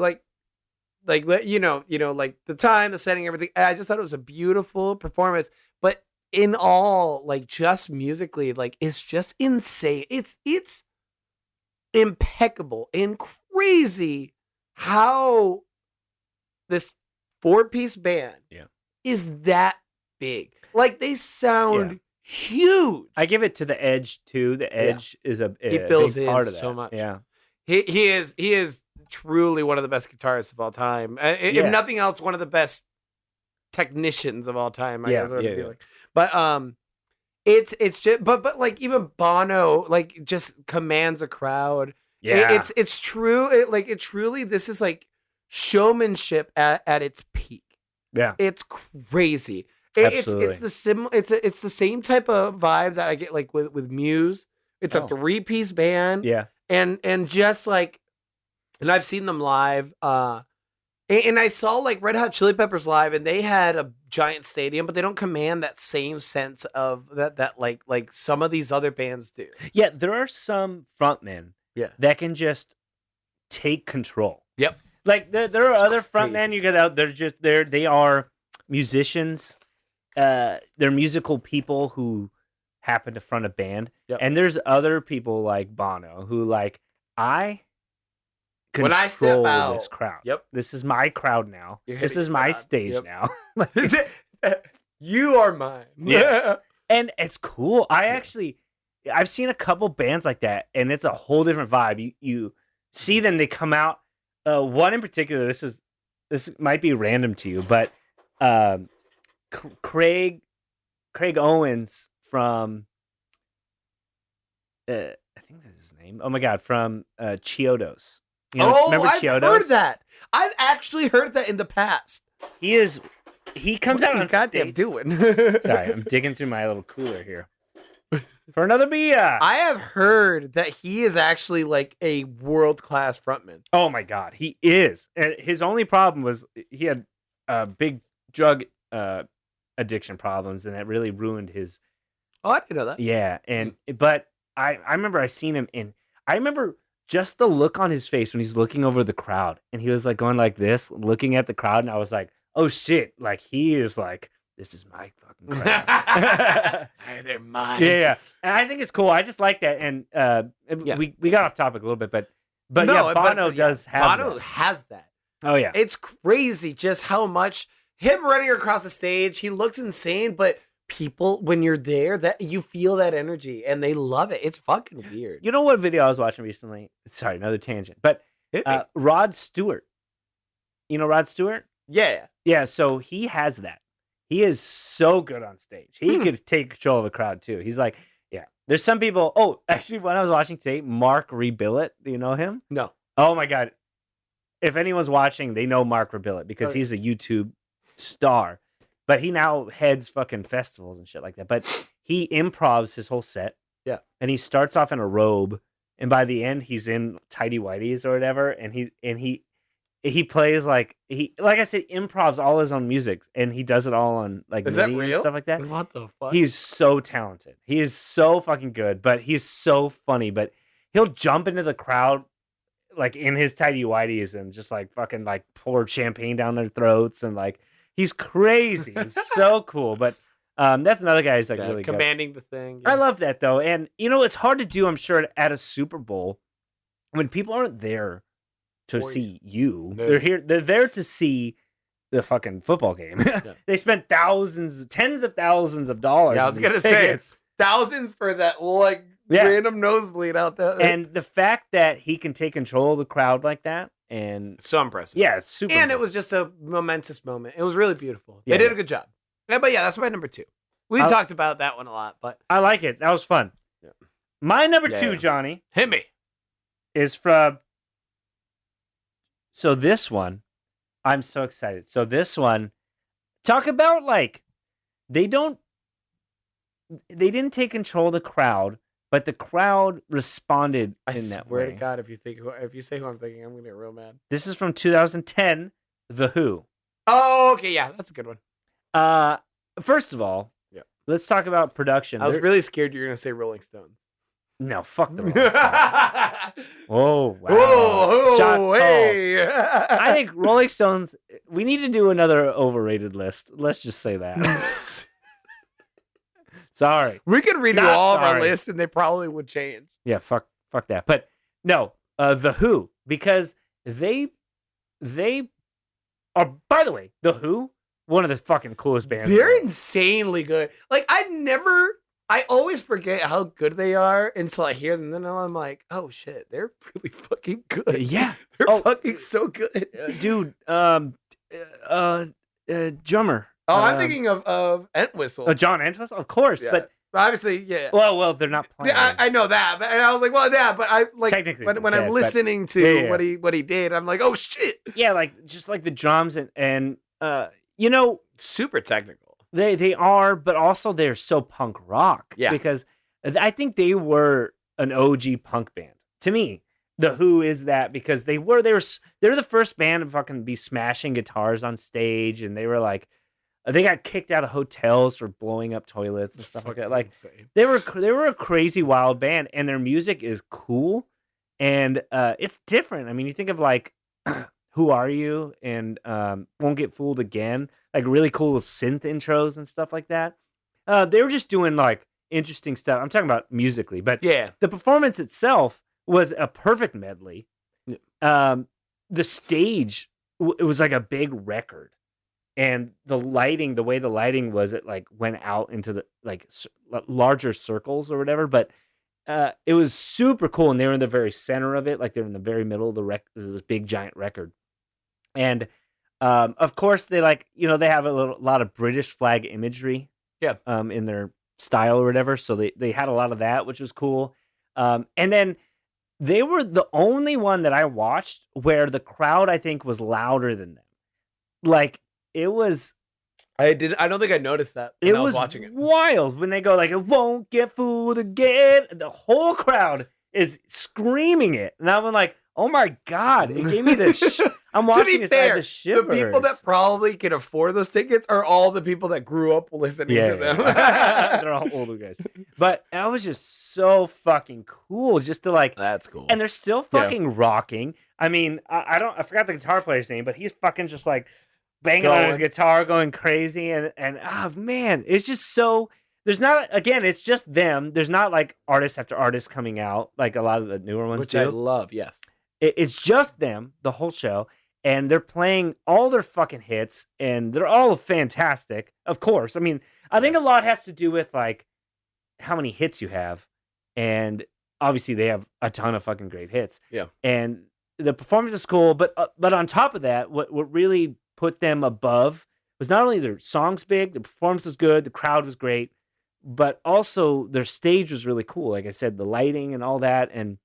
you know, like the time, the setting, everything. I just thought it was a beautiful performance. But in all, like just musically, like it's just insane. It's impeccable and crazy how this 4-piece band is that big. Like they sound huge. I give it to the Edge too. The Edge is a fills big in part of that. so much. Yeah. He is truly one of the best guitarists of all time. If nothing else, one of the best technicians of all time. I guess what it'd be like. But it's just but like even Bono like just commands a crowd. Yeah. It's true. It truly this is like showmanship at its peak. Yeah. It's crazy. Absolutely. It's the same type of vibe that I get like with Muse. It's a 3-piece band. Yeah. And just like, and I've seen them live. And I saw like Red Hot Chili Peppers live, and they had a giant stadium, but they don't command that same sense of that like some of these other bands do. Yeah, there are some frontmen that can just take control. Yep. Like there are other frontmen you get out. They are musicians. They're musical people who happen to front a band. Yep. And there's other people like Bono who like control when I step out, this crowd. Yep. This is my crowd now. This is my stage now. You are mine. Yes. And it's cool. I've seen a couple bands like that, and it's a whole different vibe. You see them, they come out. One in particular, this might be random to you, but Craig Owens from I think that's his name. Oh my god, from Chiodos. You know, remember I've Chiodos? heard that. I've actually heard that in the past. He comes out on goddamn stage. Doing. Sorry, I'm digging through my little cooler here for another beer. I have heard that he is actually like a world-class frontman. Oh my god, he is. And his only problem was he had big drug addiction problems, and that really ruined his. Oh, I didn't know that. Yeah, but I remember I seen him, and I remember just the look on his face when he's looking over the crowd, and he was like going like this, looking at the crowd, and I was like, oh shit, like he is like, this is my fucking crowd. Hey, they're mine. Yeah, and I think it's cool. I just like that, and we got off topic a little bit, but no, Bono does have Bono has that. Oh yeah, it's crazy just how much him running across the stage. He looks insane, but people, when you're there, that you feel that energy and they love it. It's fucking weird. You know what video I was watching recently? Sorry, another tangent. But Rod Stewart. You know Rod Stewart? Yeah. Yeah, so he has that. He is so good on stage. He could take control of a crowd too. He's like, yeah. There's some people. Oh, actually, when I was watching today, Mark Rebillet. Do you know him? No. Oh my god. If anyone's watching, they know Mark Rebillet because he's a YouTube star. But he now heads fucking festivals and shit like that. But he improvs his whole set. Yeah. And he starts off in a robe, and by the end he's in tighty whities or whatever, and he plays like I said, improvs all his own music, and he does it all on like MIDI and stuff like that. What the fuck? He's so talented. He is so fucking good, but he's so funny. But he'll jump into the crowd like in his tighty whities and just like fucking like pour champagne down their throats, and like he's crazy. It's so cool. But that's another guy who's like really commanding good. The thing. Yeah. I love that though, and you know it's hard to do. I'm sure at a Super Bowl when people aren't there to see you. No. They're there to see the fucking football game. Yeah. They spent tens of thousands of dollars. Yeah, I was gonna say it's thousands for that like random nosebleed out there. And the fact that he can take control of the crowd like that, and so impressive. Yeah, it's super. And impressive. It was just a momentous moment. It was really beautiful. They did a good job. Yeah, but yeah, that's my number 2. We talked about that one a lot, but I like it. That was fun. Yeah. My number 2, Johnny, hit me, is from. So this one, I'm so excited. So this one, talk about like, they didn't take control of the crowd, but the crowd responded in that way. I swear to God, if you say who I'm thinking, I'm gonna get real mad. This is from 2010, The Who. Oh, okay, yeah, that's a good one. First of all, let's talk about production. I was really scared you were gonna say Rolling Stones. No, fuck the Rolling Stones. Oh, wow. Whoa, Shots hey. I think Rolling Stones, we need to do another overrated list. Let's just say that. Sorry. We could redo all of our lists and they probably would change. Yeah, fuck that. But no, The Who, because they are, by the way, The Who one of the fucking coolest bands. They're insanely good. Like I always forget how good they are until I hear them. Then I'm like, oh shit, they're really fucking good. Yeah. They're fucking so good. Dude, drummer. Oh, I'm thinking of Entwistle. Oh, John Entwistle? Of course, Yeah. but Obviously, yeah. well, they're not playing. Yeah, I know that, but and I was like, well, yeah, but I like Technically when they're I'm dead, listening but- to yeah. what he did, I'm like, oh shit, Yeah, like just like the drums and you know, super technical. they are, but also they're so punk rock. Yeah. Because I think they were an OG punk band. To me, the Who is that because they're the first band to fucking be smashing guitars on stage, and they were like, they got kicked out of hotels for blowing up toilets and stuff like that. Like Insane. they were a crazy wild band, and their music is cool, and it's different. I mean, you think of like Who Are You and Won't Get Fooled Again, like really cool synth intros and stuff like that. They were just doing like interesting stuff. I'm talking about musically, but Yeah, the performance itself was a perfect medley. The stage, it was like a big record. And the way the lighting was, it like went out into the like larger circles or whatever. But it was super cool, and they were in the very center of it, like they're in the very middle of this big giant record. And of course, they like they have a lot of British flag imagery, in their style or whatever. So they had a lot of that, which was cool. And then they were the only one that I watched where the crowd, I think, was louder than them. Like. It was. I don't think I noticed that when I was watching it. Wild when they go like, "It won't get fooled again." The whole crowd is screaming it, and I'm like, "Oh my god!" It gave me the. I'm watching this. I had the shivers. The people that probably can afford those tickets are all the people that grew up listening to them. They're all older guys, but that was just so fucking cool. Just to like, that's cool, and they're still fucking rocking. I mean, I forgot the guitar player's name, but he's fucking just like. Banging on his guitar, going crazy, and oh man, it's just so. There's not it's just them. There's not like artist after artist coming out like a lot of the newer ones which do. I love. Yes, it's just them the whole show, and they're playing all their fucking hits, and they're all fantastic. Of course, I mean, I think a lot has to do with like how many hits you have, and obviously they have a ton of fucking great hits. Yeah, and the performance is cool, but on top of that, what really put them above was not only their songs big, the performance was good, the crowd was great, but also their stage was really cool. Like I said, the lighting and all that, and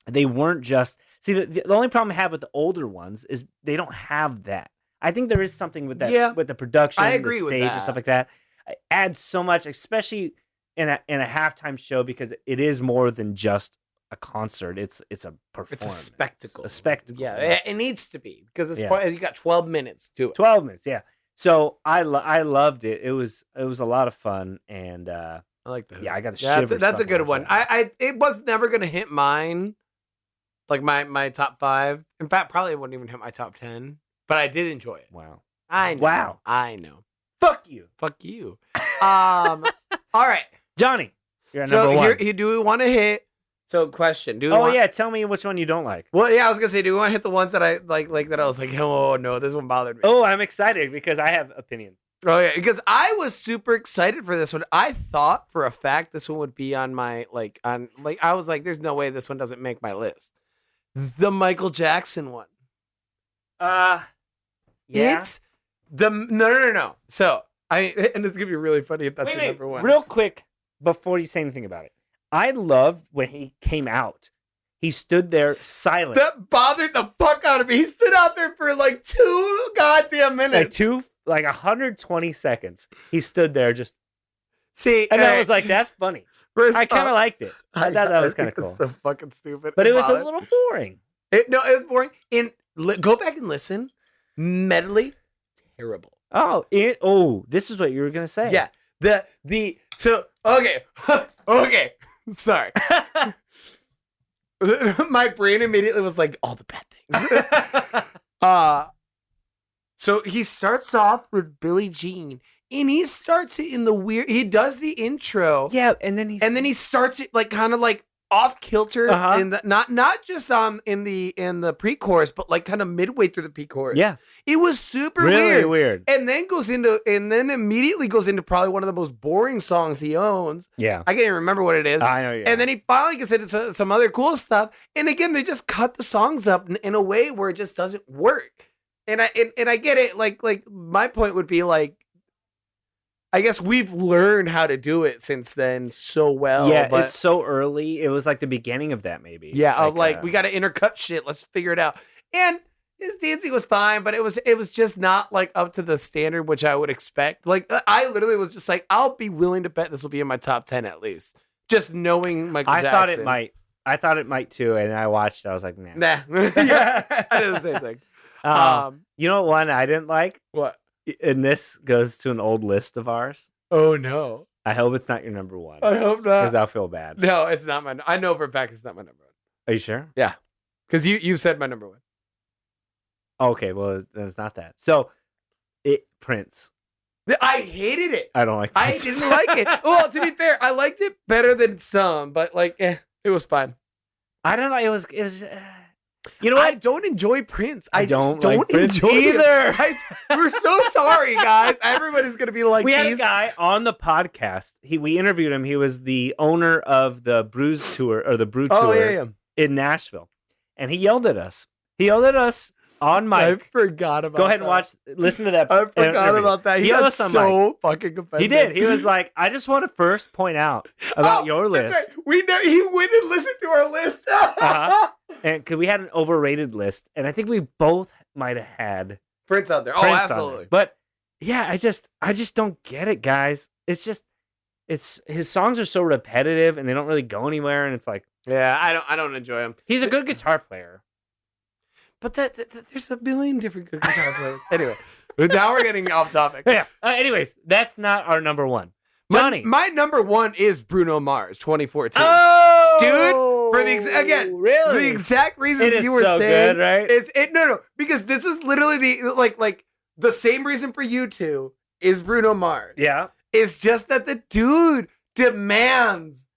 they weren't just the only problem I have with the older ones is they don't have that. I think there is something with that with the production, I agree the with stage that. and stuff like that. It adds so much, especially in a halftime show, because it is more than just a concert. It's a performance. It's a spectacle. A spectacle. Yeah, it needs to be because you got 12 minutes to it. 12 minutes, yeah. So I loved it. It was a lot of fun, and I like that. Yeah, I got the shivers. That's a good one. It was never gonna hit mine, like my top 5. In fact, probably wouldn't even hit my top 10. But I did enjoy it. Wow. I know. Wow. I know. Fuck you. Fuck you. All right, Johnny. You're at so number 1. here, do we want to hit? So, question. Do we want, yeah. Tell me which one you don't like. Well, yeah, I was gonna say, do we want to hit the ones that I like that I was like, oh no, this one bothered me. Oh, I'm excited because I have opinions. Oh yeah, because I was super excited for this one. I thought for a fact this one would be on my I was like, there's no way this one doesn't make my list. The Michael Jackson one. Yeah. It's the no. So and it's gonna be really funny if that's your number one. Real quick before you say anything about it. I loved when he came out. He stood there silent. That bothered the fuck out of me. He stood out there for like 2 goddamn minutes. Like 120 seconds. He stood there just. See, and I was like, that's funny. I kind of liked it. I thought that was kind of cool. It's so fucking stupid. But it was a little boring. It was boring. Go back and listen. Medley, terrible. This is what you were gonna say. Yeah. Okay. Sorry. My brain immediately was like, all the bad things. So he starts off with Billie Jean, and he starts it in the weird. He does the intro, yeah, and then he starts it like kind of like off kilter Uh-huh. in the, not just in the pre-chorus, but like kind of midway through the pre-chorus. Yeah. It was super Really weird. weird. And then immediately goes into probably one of the most boring songs he owns. Yeah. I can't even remember what it is. I know. Yeah. And then he finally gets into some other cool stuff. And again, they just cut the songs up in a way where it just doesn't work. And I get it. Like my point would be like, I guess we've learned how to do it since then so well. Yeah, but it's so early. It was like the beginning of that, maybe. yeah, we got to intercut shit. Let's figure it out. And his dancing was fine, but it was just not like up to the standard which I would expect. Like I literally was just like, I'll be willing to bet this will be in my top 10 at least. Just knowing Michael Jackson. I thought it might too, and I watched it. I was like, nah. Yeah, I did the same thing. You know what one I didn't like? What? And this goes to an old list of ours. Oh no! I hope it's not your number one. I hope not. Because I'll feel bad. No, it's not my. I know for a fact it's not my number one. Are you sure? Yeah, because you said my number one. Okay, well it's not that. So, Prince. I hated it. I don't like Prince. I didn't like it. Well, to be fair, I liked it better than some, but like, it was fine. I don't know. It was. You know what? I don't enjoy Prince. I don't just don't like Prince enjoy either. We're so sorry, guys. Everybody's gonna be like, we had a guy on the podcast. We interviewed him. He was the owner of the Brews tour or the Brew tour in Nashville, and he yelled at us. He yelled at us on mic. I forgot about. Go ahead and listen to that. I forgot about that. He got so fucking offended. He did. He was like, "I just want to first point out about your list." That's right. We know he went and listened to our list. And because we had an overrated list, and I think we both might have had Prince on there. Prince oh, absolutely. There. But yeah, I just don't get it, guys. It's his songs are so repetitive, and they don't really go anywhere. And it's like, yeah, I don't enjoy him. He's a good guitar player, but there's a billion different good guitar players. Anyway, now we're getting off topic. Yeah. Anyways, that's not our number one. Jonny, my number one is Bruno Mars, 2014. Oh, dude. For the exact reasons you were so saying, good, right? No, because this is literally the same reason for you two is Bruno Mars. Yeah, it's just that the dude demands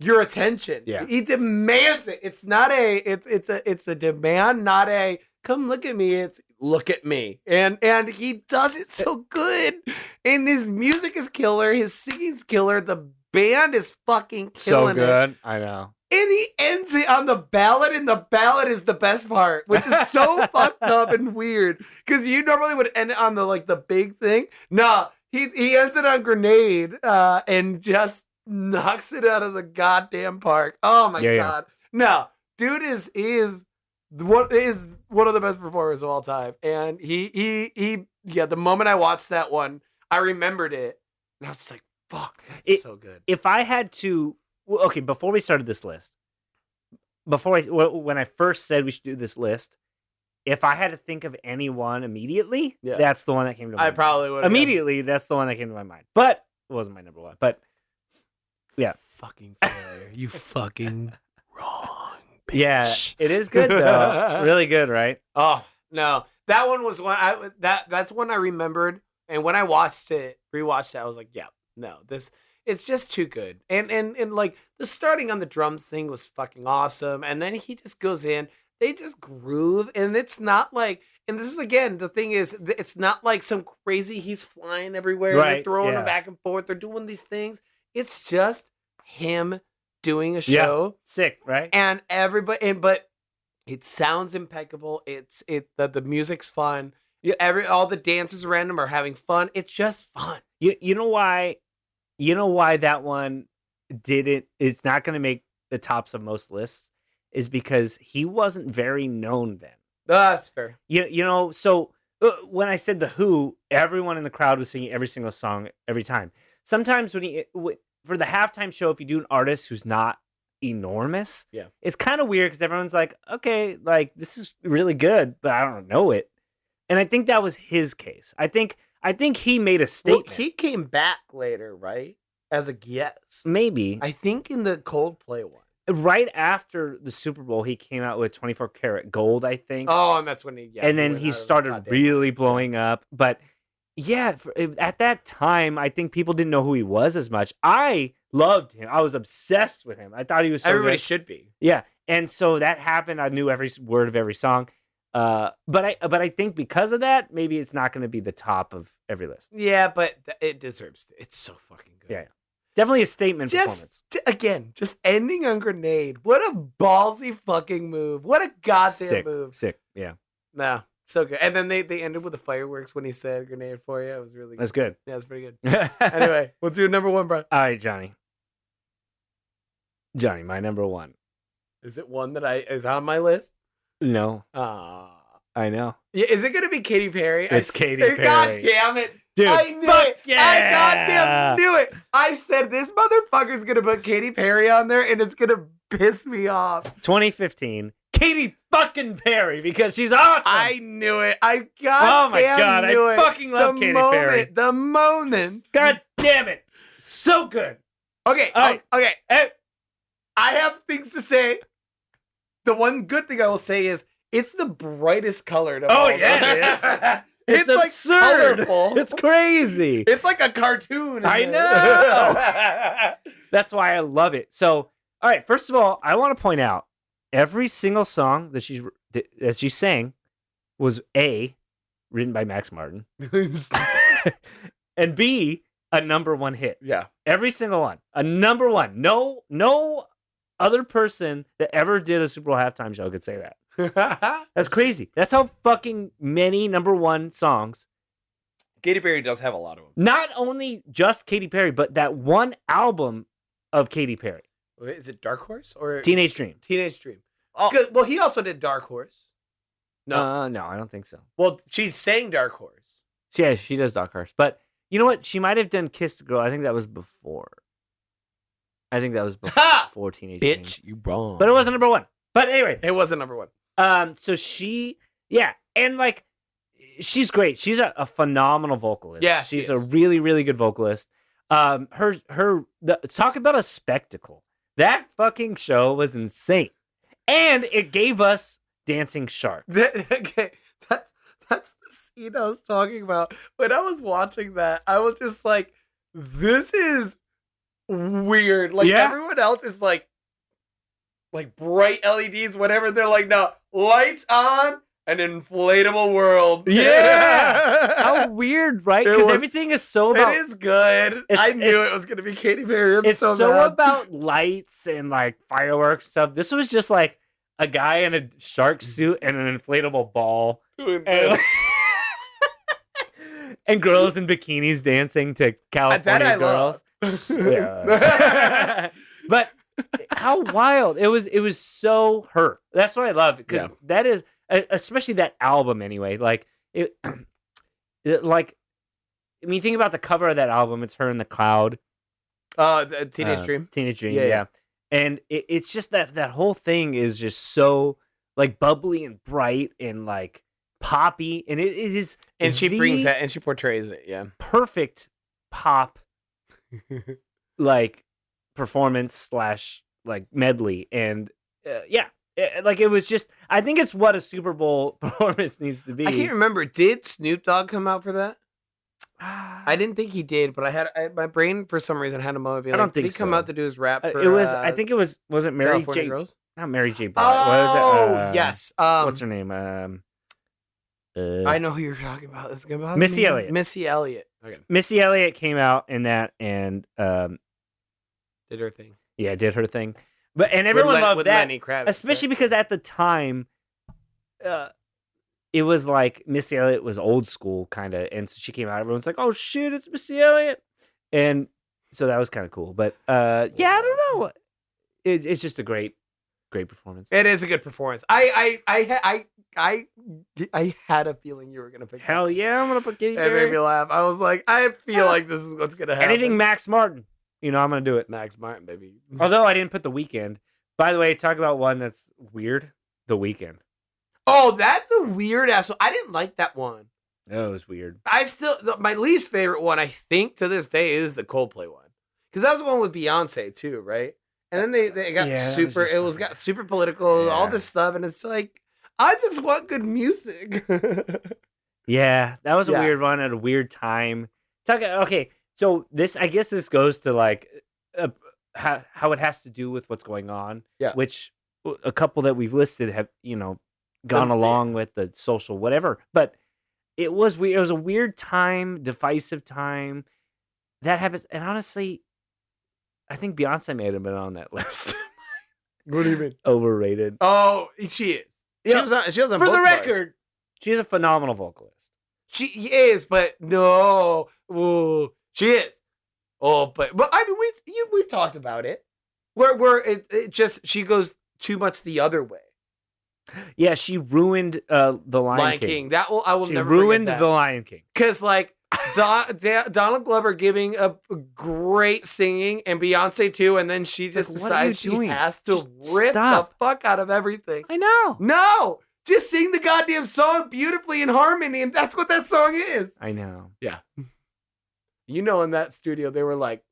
your attention. Yeah, he demands it. It's not it's a demand, not a come look at me. It's look at me, and he does it so good. And his music is killer. His singing's killer. The band is fucking killing so good. it. I know. And he ends it on the ballad, and the ballad is the best part, which is so fucked up and weird. Because you normally would end it on the big thing. No, he ends it on Grenade and just knocks it out of the goddamn park. Oh my god. No, dude is one of the best performers of all time. And he the moment I watched that one, I remembered it. And I was just like, fuck, that's so good. If I had to okay, before we started this list, when I first said we should do this list, if I had to think of anyone immediately, that's the one that came to my mind. I probably would. Immediately, that's the one that came to my mind. But it wasn't my number one. But yeah. Fucking failure. You fucking wrong, bitch. Yeah, it is good though. Really good, right? Oh, no. That one was one that's one I remembered. And when I rewatched it, I was like, yeah, no, it's just too good. And like the starting on the drums thing was fucking awesome. And then he just goes in, they just groove. And it's not like, and this is again, the thing is, it's not like some crazy, he's flying everywhere. Right. They're throwing him back and forth. They're doing these things. It's just him doing a show. Yeah. Sick, right? And everybody, but it sounds impeccable. The music's fun. All the dances around him are having fun. It's just fun. You know why? You know why that one didn't? It's not going to make the tops of most lists. Is because he wasn't very known then. That's fair. You know. So when I said the Who, everyone in the crowd was singing every single song every time. Sometimes for the halftime show, if you do an artist who's not enormous, it's kind of weird because everyone's like, okay, like this is really good, but I don't know it. And I think that was his case. I think he made a statement. Well, he came back later, right? As a guest. Maybe. I think in the Coldplay one. Right after the Super Bowl, he came out with 24 Karat Gold, I think. Oh, and that's when and then he started really blowing up. But yeah, at that time, I think people didn't know who he was as much. I loved him. I was obsessed with him. I thought he was so Everybody good. should be. Yeah, and so that happened. I knew every word of every song. But I think because of that, maybe it's not going to be the top of every list. Yeah, but it deserves. It's so fucking good. Yeah. Definitely a statement performance. Just ending on Grenade. What a ballsy fucking move. What a goddamn move. Sick. Yeah. Nah, so good. And then they ended with the fireworks when he said Grenade for you. It was really good. That's good. Yeah, it's pretty good. Anyway, what's your number one, bro? All right, Johnny. Johnny, my number one. Is it one that is on my list? No. I know. Yeah, is it gonna be Katy Perry? It's Katy Perry. God damn it. Dude, I knew it. yeah. I goddamn knew it. I said this motherfucker's gonna put Katy Perry on there and it's gonna piss me off. 2015. Katy fucking Perry because she's awesome. I knew it. I Oh my God, I knew it. fucking love Katy Perry. The moment. God damn it. So good. Okay. All right. Okay. Hey. I have things to say. The one good thing I will say is it's the brightest colored of all yeah, it is. It's like absurd. colorful. It's crazy. It's like a cartoon. I know. That's why I love it. So, all right. First of all, I want to point out every single song that she sang was A, written by Max Martin, and B, a number one hit. Yeah. Every single one, a number one. No other person that ever did a Super Bowl halftime show could say that. That's crazy. That's how fucking many number one songs. Katy Perry does have a lot of them. Not only just Katy Perry, but that one album of Katy Perry. Wait, is it Dark Horse or Teenage Dream. Teenage Dream? Oh. Well, he also did Dark Horse. No. No, I don't think so. Well, she sang Dark Horse. Yeah, she does Dark Horse. But you know what? She might have done Kiss the Girl. I think that was before. Teenage Dream. Bitch, you wrong. But it wasn't number one. But anyway. It wasn't number one. So she, yeah. And like, she's great. She's a phenomenal vocalist. Yeah, she's a really, really good vocalist. Talk about a spectacle. That fucking show was insane. And it gave us Dancing Shark. Okay, that's the scene I was talking about. When I was watching that, I was just like, this is weird. Like, everyone else is like bright LEDs, whatever. They're like, no, lights on, an inflatable world. Yeah. How weird, right? Because everything is so about... It is good. I knew it was going to be Katy Perry. It's so mad. about lights and like fireworks stuff. This was just like a guy in a shark suit and an inflatable ball. And girls in bikinis dancing to California girls. Yeah. But how wild. It was so her. That's what I love. Because that is, especially that album anyway. Like, think about the cover of that album. It's her in the cloud. The Teenage Dream. Teenage Dream, yeah. And it's just that whole thing is just so like bubbly and bright and like poppy, and it is. And she brings that, and she portrays it. Yeah, perfect pop, like performance / like medley, and like it was just. I think it's what a Super Bowl performance needs to be. I can't remember. Did Snoop Dogg come out for that? I didn't think he did, but my brain for some reason had a moment. I don't think did he come out to do his rap? For, it was. I think it was. Was it Mary California J? Girls? Not Mary J. Blige. What was it? Yes. What's her name? I know who you're talking about. It's gonna be Missy Elliott. Missy Elliott. Okay. Missy Elliott came out in that and did her thing. Yeah, did her thing. But everyone loved that, Lenny Kravitz, especially because at the time, it was like Missy Elliott was old school kind of, and so she came out. Everyone's like, "Oh shit, it's Missy Elliott," and so that was kind of cool. But I don't know. It's just a great performance. It is a good performance. I had a feeling you were gonna pick. Hell yeah, I'm gonna put Katy Perry. It Perry. made me laugh. I was like, I feel like this is what's gonna happen. Anything Max Martin, I'm gonna do it. Max Martin, baby. Although I didn't put The Weeknd. By the way, talk about one that's weird. The Weeknd. Oh, that's a weird ass. I didn't like that one. That was weird. My least favorite one, I think, to this day, is the Coldplay one, because that was the one with Beyonce too, right? And then they got super. It was got super political, all this stuff, and it's like, I just want good music. Yeah, that was a weird one at a weird time. Okay, so I guess this goes to like how it has to do with what's going on. Yeah. Which a couple that we've listed have gone along with the social whatever, but it was weird. It was a weird time, divisive time that happens. And honestly, I think Beyonce may have been on that list. What do you mean? Overrated. Oh, she is. She was on For both the bars. record, she's a phenomenal vocalist. She is, but no. Ooh, she is. Oh, but I mean, we've talked about it. Where it just she goes too much the other way. Yeah, she ruined the Lion King. I will She never ruined forget the Lion King. because like Donald Glover giving a great singing and Beyonce too, and then she just Like, what are you decides she doing? has to Just rip stop. the fuck out of everything. I know. No, just sing the goddamn song beautifully in harmony, and that's what that song is. I know. Yeah. In that studio, they were like,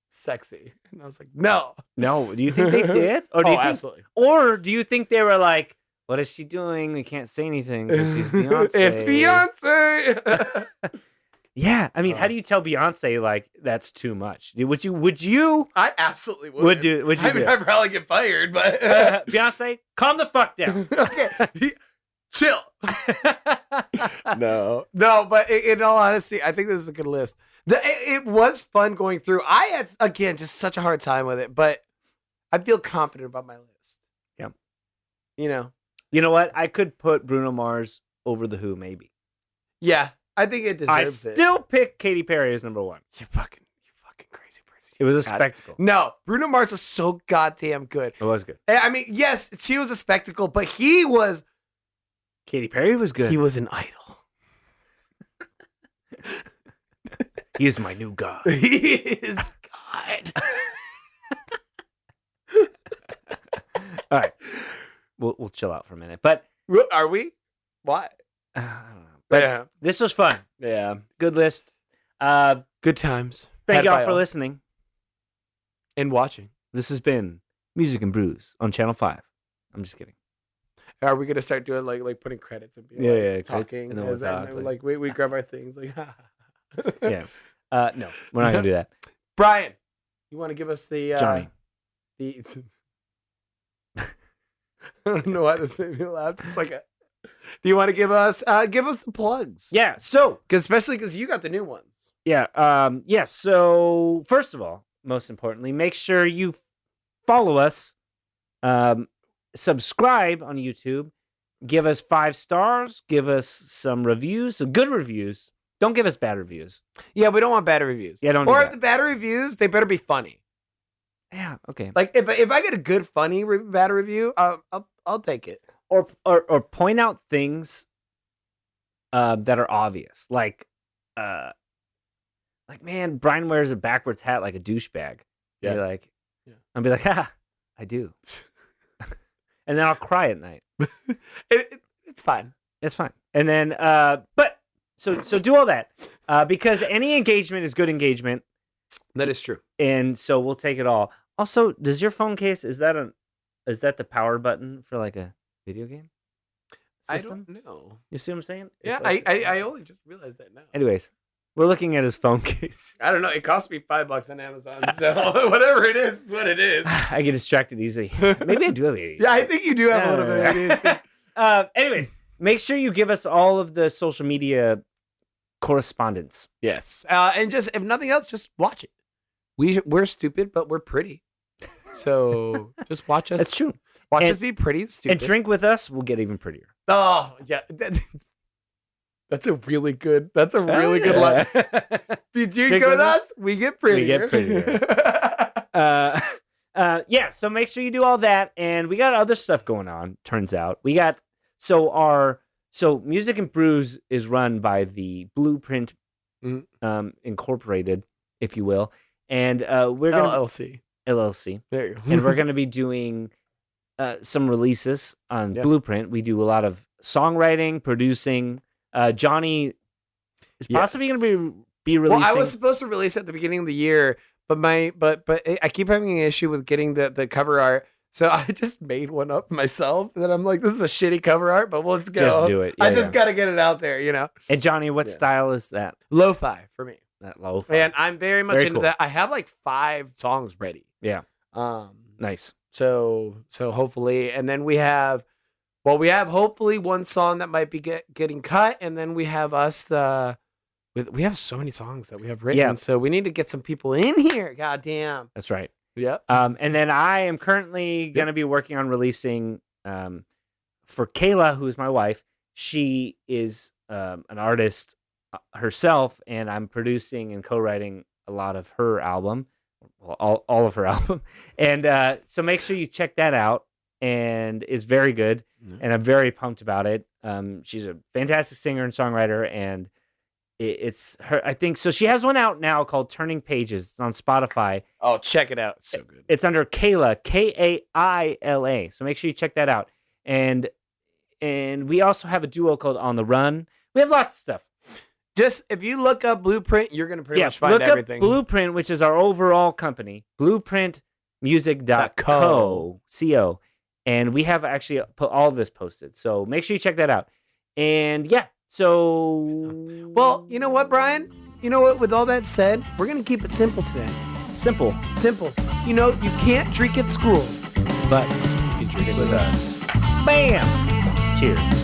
sexy. And I was like, no. No, do you think they did? Or do you think, absolutely. Or do you think they were like, what is she doing? We can't say anything because she's Beyonce. It's Beyonce. Yeah, I mean, how do you tell Beyonce like that's too much? Would you? I absolutely would. Would you I mean, do? I'd probably get fired, but Beyonce, calm the fuck down. okay, chill. No, but in all honesty, I think this is a good list. It was fun going through. I had again just such a hard time with it, but I feel confident about my list. Yeah, You know what? I could put Bruno Mars over the Who, maybe. Yeah, I think it I deserves it. still pick Katy Perry as number one. You fucking crazy person. It was a God. spectacle. No, Bruno Mars was so goddamn good. It was good. I mean, yes, she was a spectacle, but he was Katy Perry was good. he was an idol. He is my new god. He is God. All right, we'll chill out for a minute. But Are we? Why? I don't know. But this was fun. Yeah. Good list. Good times. Thank Had y'all by for all. listening. And watching. This has been Music and Brews on Channel 5. I'm just kidding. Are we gonna start doing like putting credits and being Yeah, like, yeah, credits, talking and then we'll as- talk, and like- like we grab our things like Yeah. No, we're not gonna do that. Brian, you want to give us the Johnny. the I don't know why this made me laugh. Just like do you want to give us the plugs? Yeah. So especially because you got the new ones. yeah. Yeah. So first of all, most importantly, make sure you follow us. Subscribe on YouTube. Give us 5 stars. Give us some reviews, some good reviews. Don't give us bad reviews. Yeah, we don't want bad reviews. Yeah, don't do Or that. if the bad reviews, they better be funny. Yeah. Okay. Like if I get a good funny bad review, I'll take it. Or point out things that are obvious, like man, Brian wears a backwards hat like a douchebag. Yeah. You're like, Yeah. I'll be like, I do, and then I'll cry at night. It's fine. It's fine. And then, but so do all that because any engagement is good engagement, That is true. and so we'll take it all. Also, does your phone case is that the power button for like a video game system? I don't know. You see what I'm saying? Yeah, It's like- I only just realized that now. Anyways, we're looking at his phone case. I don't know. It cost me $5 on Amazon, so whatever it is what it is. I get distracted easily. Maybe I do have ADHD. Yeah, I think you do have a little bit of ADHD. Anyways, make sure you give us all of the social media correspondence. Yes, and just if nothing else, just watch it. We're stupid, but we're pretty. So just watch us. That's true. Watch And- us be pretty and stupid. And drink with us, we'll get even prettier. Oh yeah, that's a really good. That's a really good line. If you drink with us, we get prettier. We get prettier. Yeah, so make sure you do all that. And we got other stuff going on, turns out. We got so Music and Brews is run by the Blueprint Incorporated, if you will. And we're gonna LLC. There you go. And we're gonna be doing some releases on Blueprint. We do a lot of songwriting, producing. Johnny is possibly going to be releasing. Well, I was supposed to release at the beginning of the year, but I keep having an issue with getting the cover art. So I just made one up myself. And then I'm like, this is a shitty cover art, but let's go. Just do it. I just got to get it out there, And Johnny, what style is that? Lo-fi for me. that lo-fi. And I'm very much Very into cool. that. I have like 5 songs ready. Yeah. Um, Nice. so hopefully, and then we have hopefully one song that might be getting cut, and then we have we have so many songs that we have written. Yeah. So we need to get some people in here. Goddamn. That's right. Yep. And then I am currently going to be working on releasing for Kayla, who's my wife. She is an artist herself, and I'm producing and co-writing a lot of her album, well, all of her album. And so make sure you check that out. And it's very good, and I'm very pumped about it. She's a fantastic singer and songwriter, and it's her. I think so. She has one out now called Turning Pages. It's on Spotify. Oh, check it out. It's so good. It's under Kayla, Kaila. So make sure you check that out. And we also have a duo called On the Run. We have lots of stuff. Just if you look up Blueprint, you're gonna pretty much find look everything. Up Blueprint, which is our overall company, blueprintmusic.co. Co. And we have actually put all of this posted. So make sure you check that out. And yeah, so. Well, you know what, Brian? You know what? With all that said, we're going to keep it simple today. Simple. You know, you can't drink at school, But you can drink it with us. Bam! Cheers.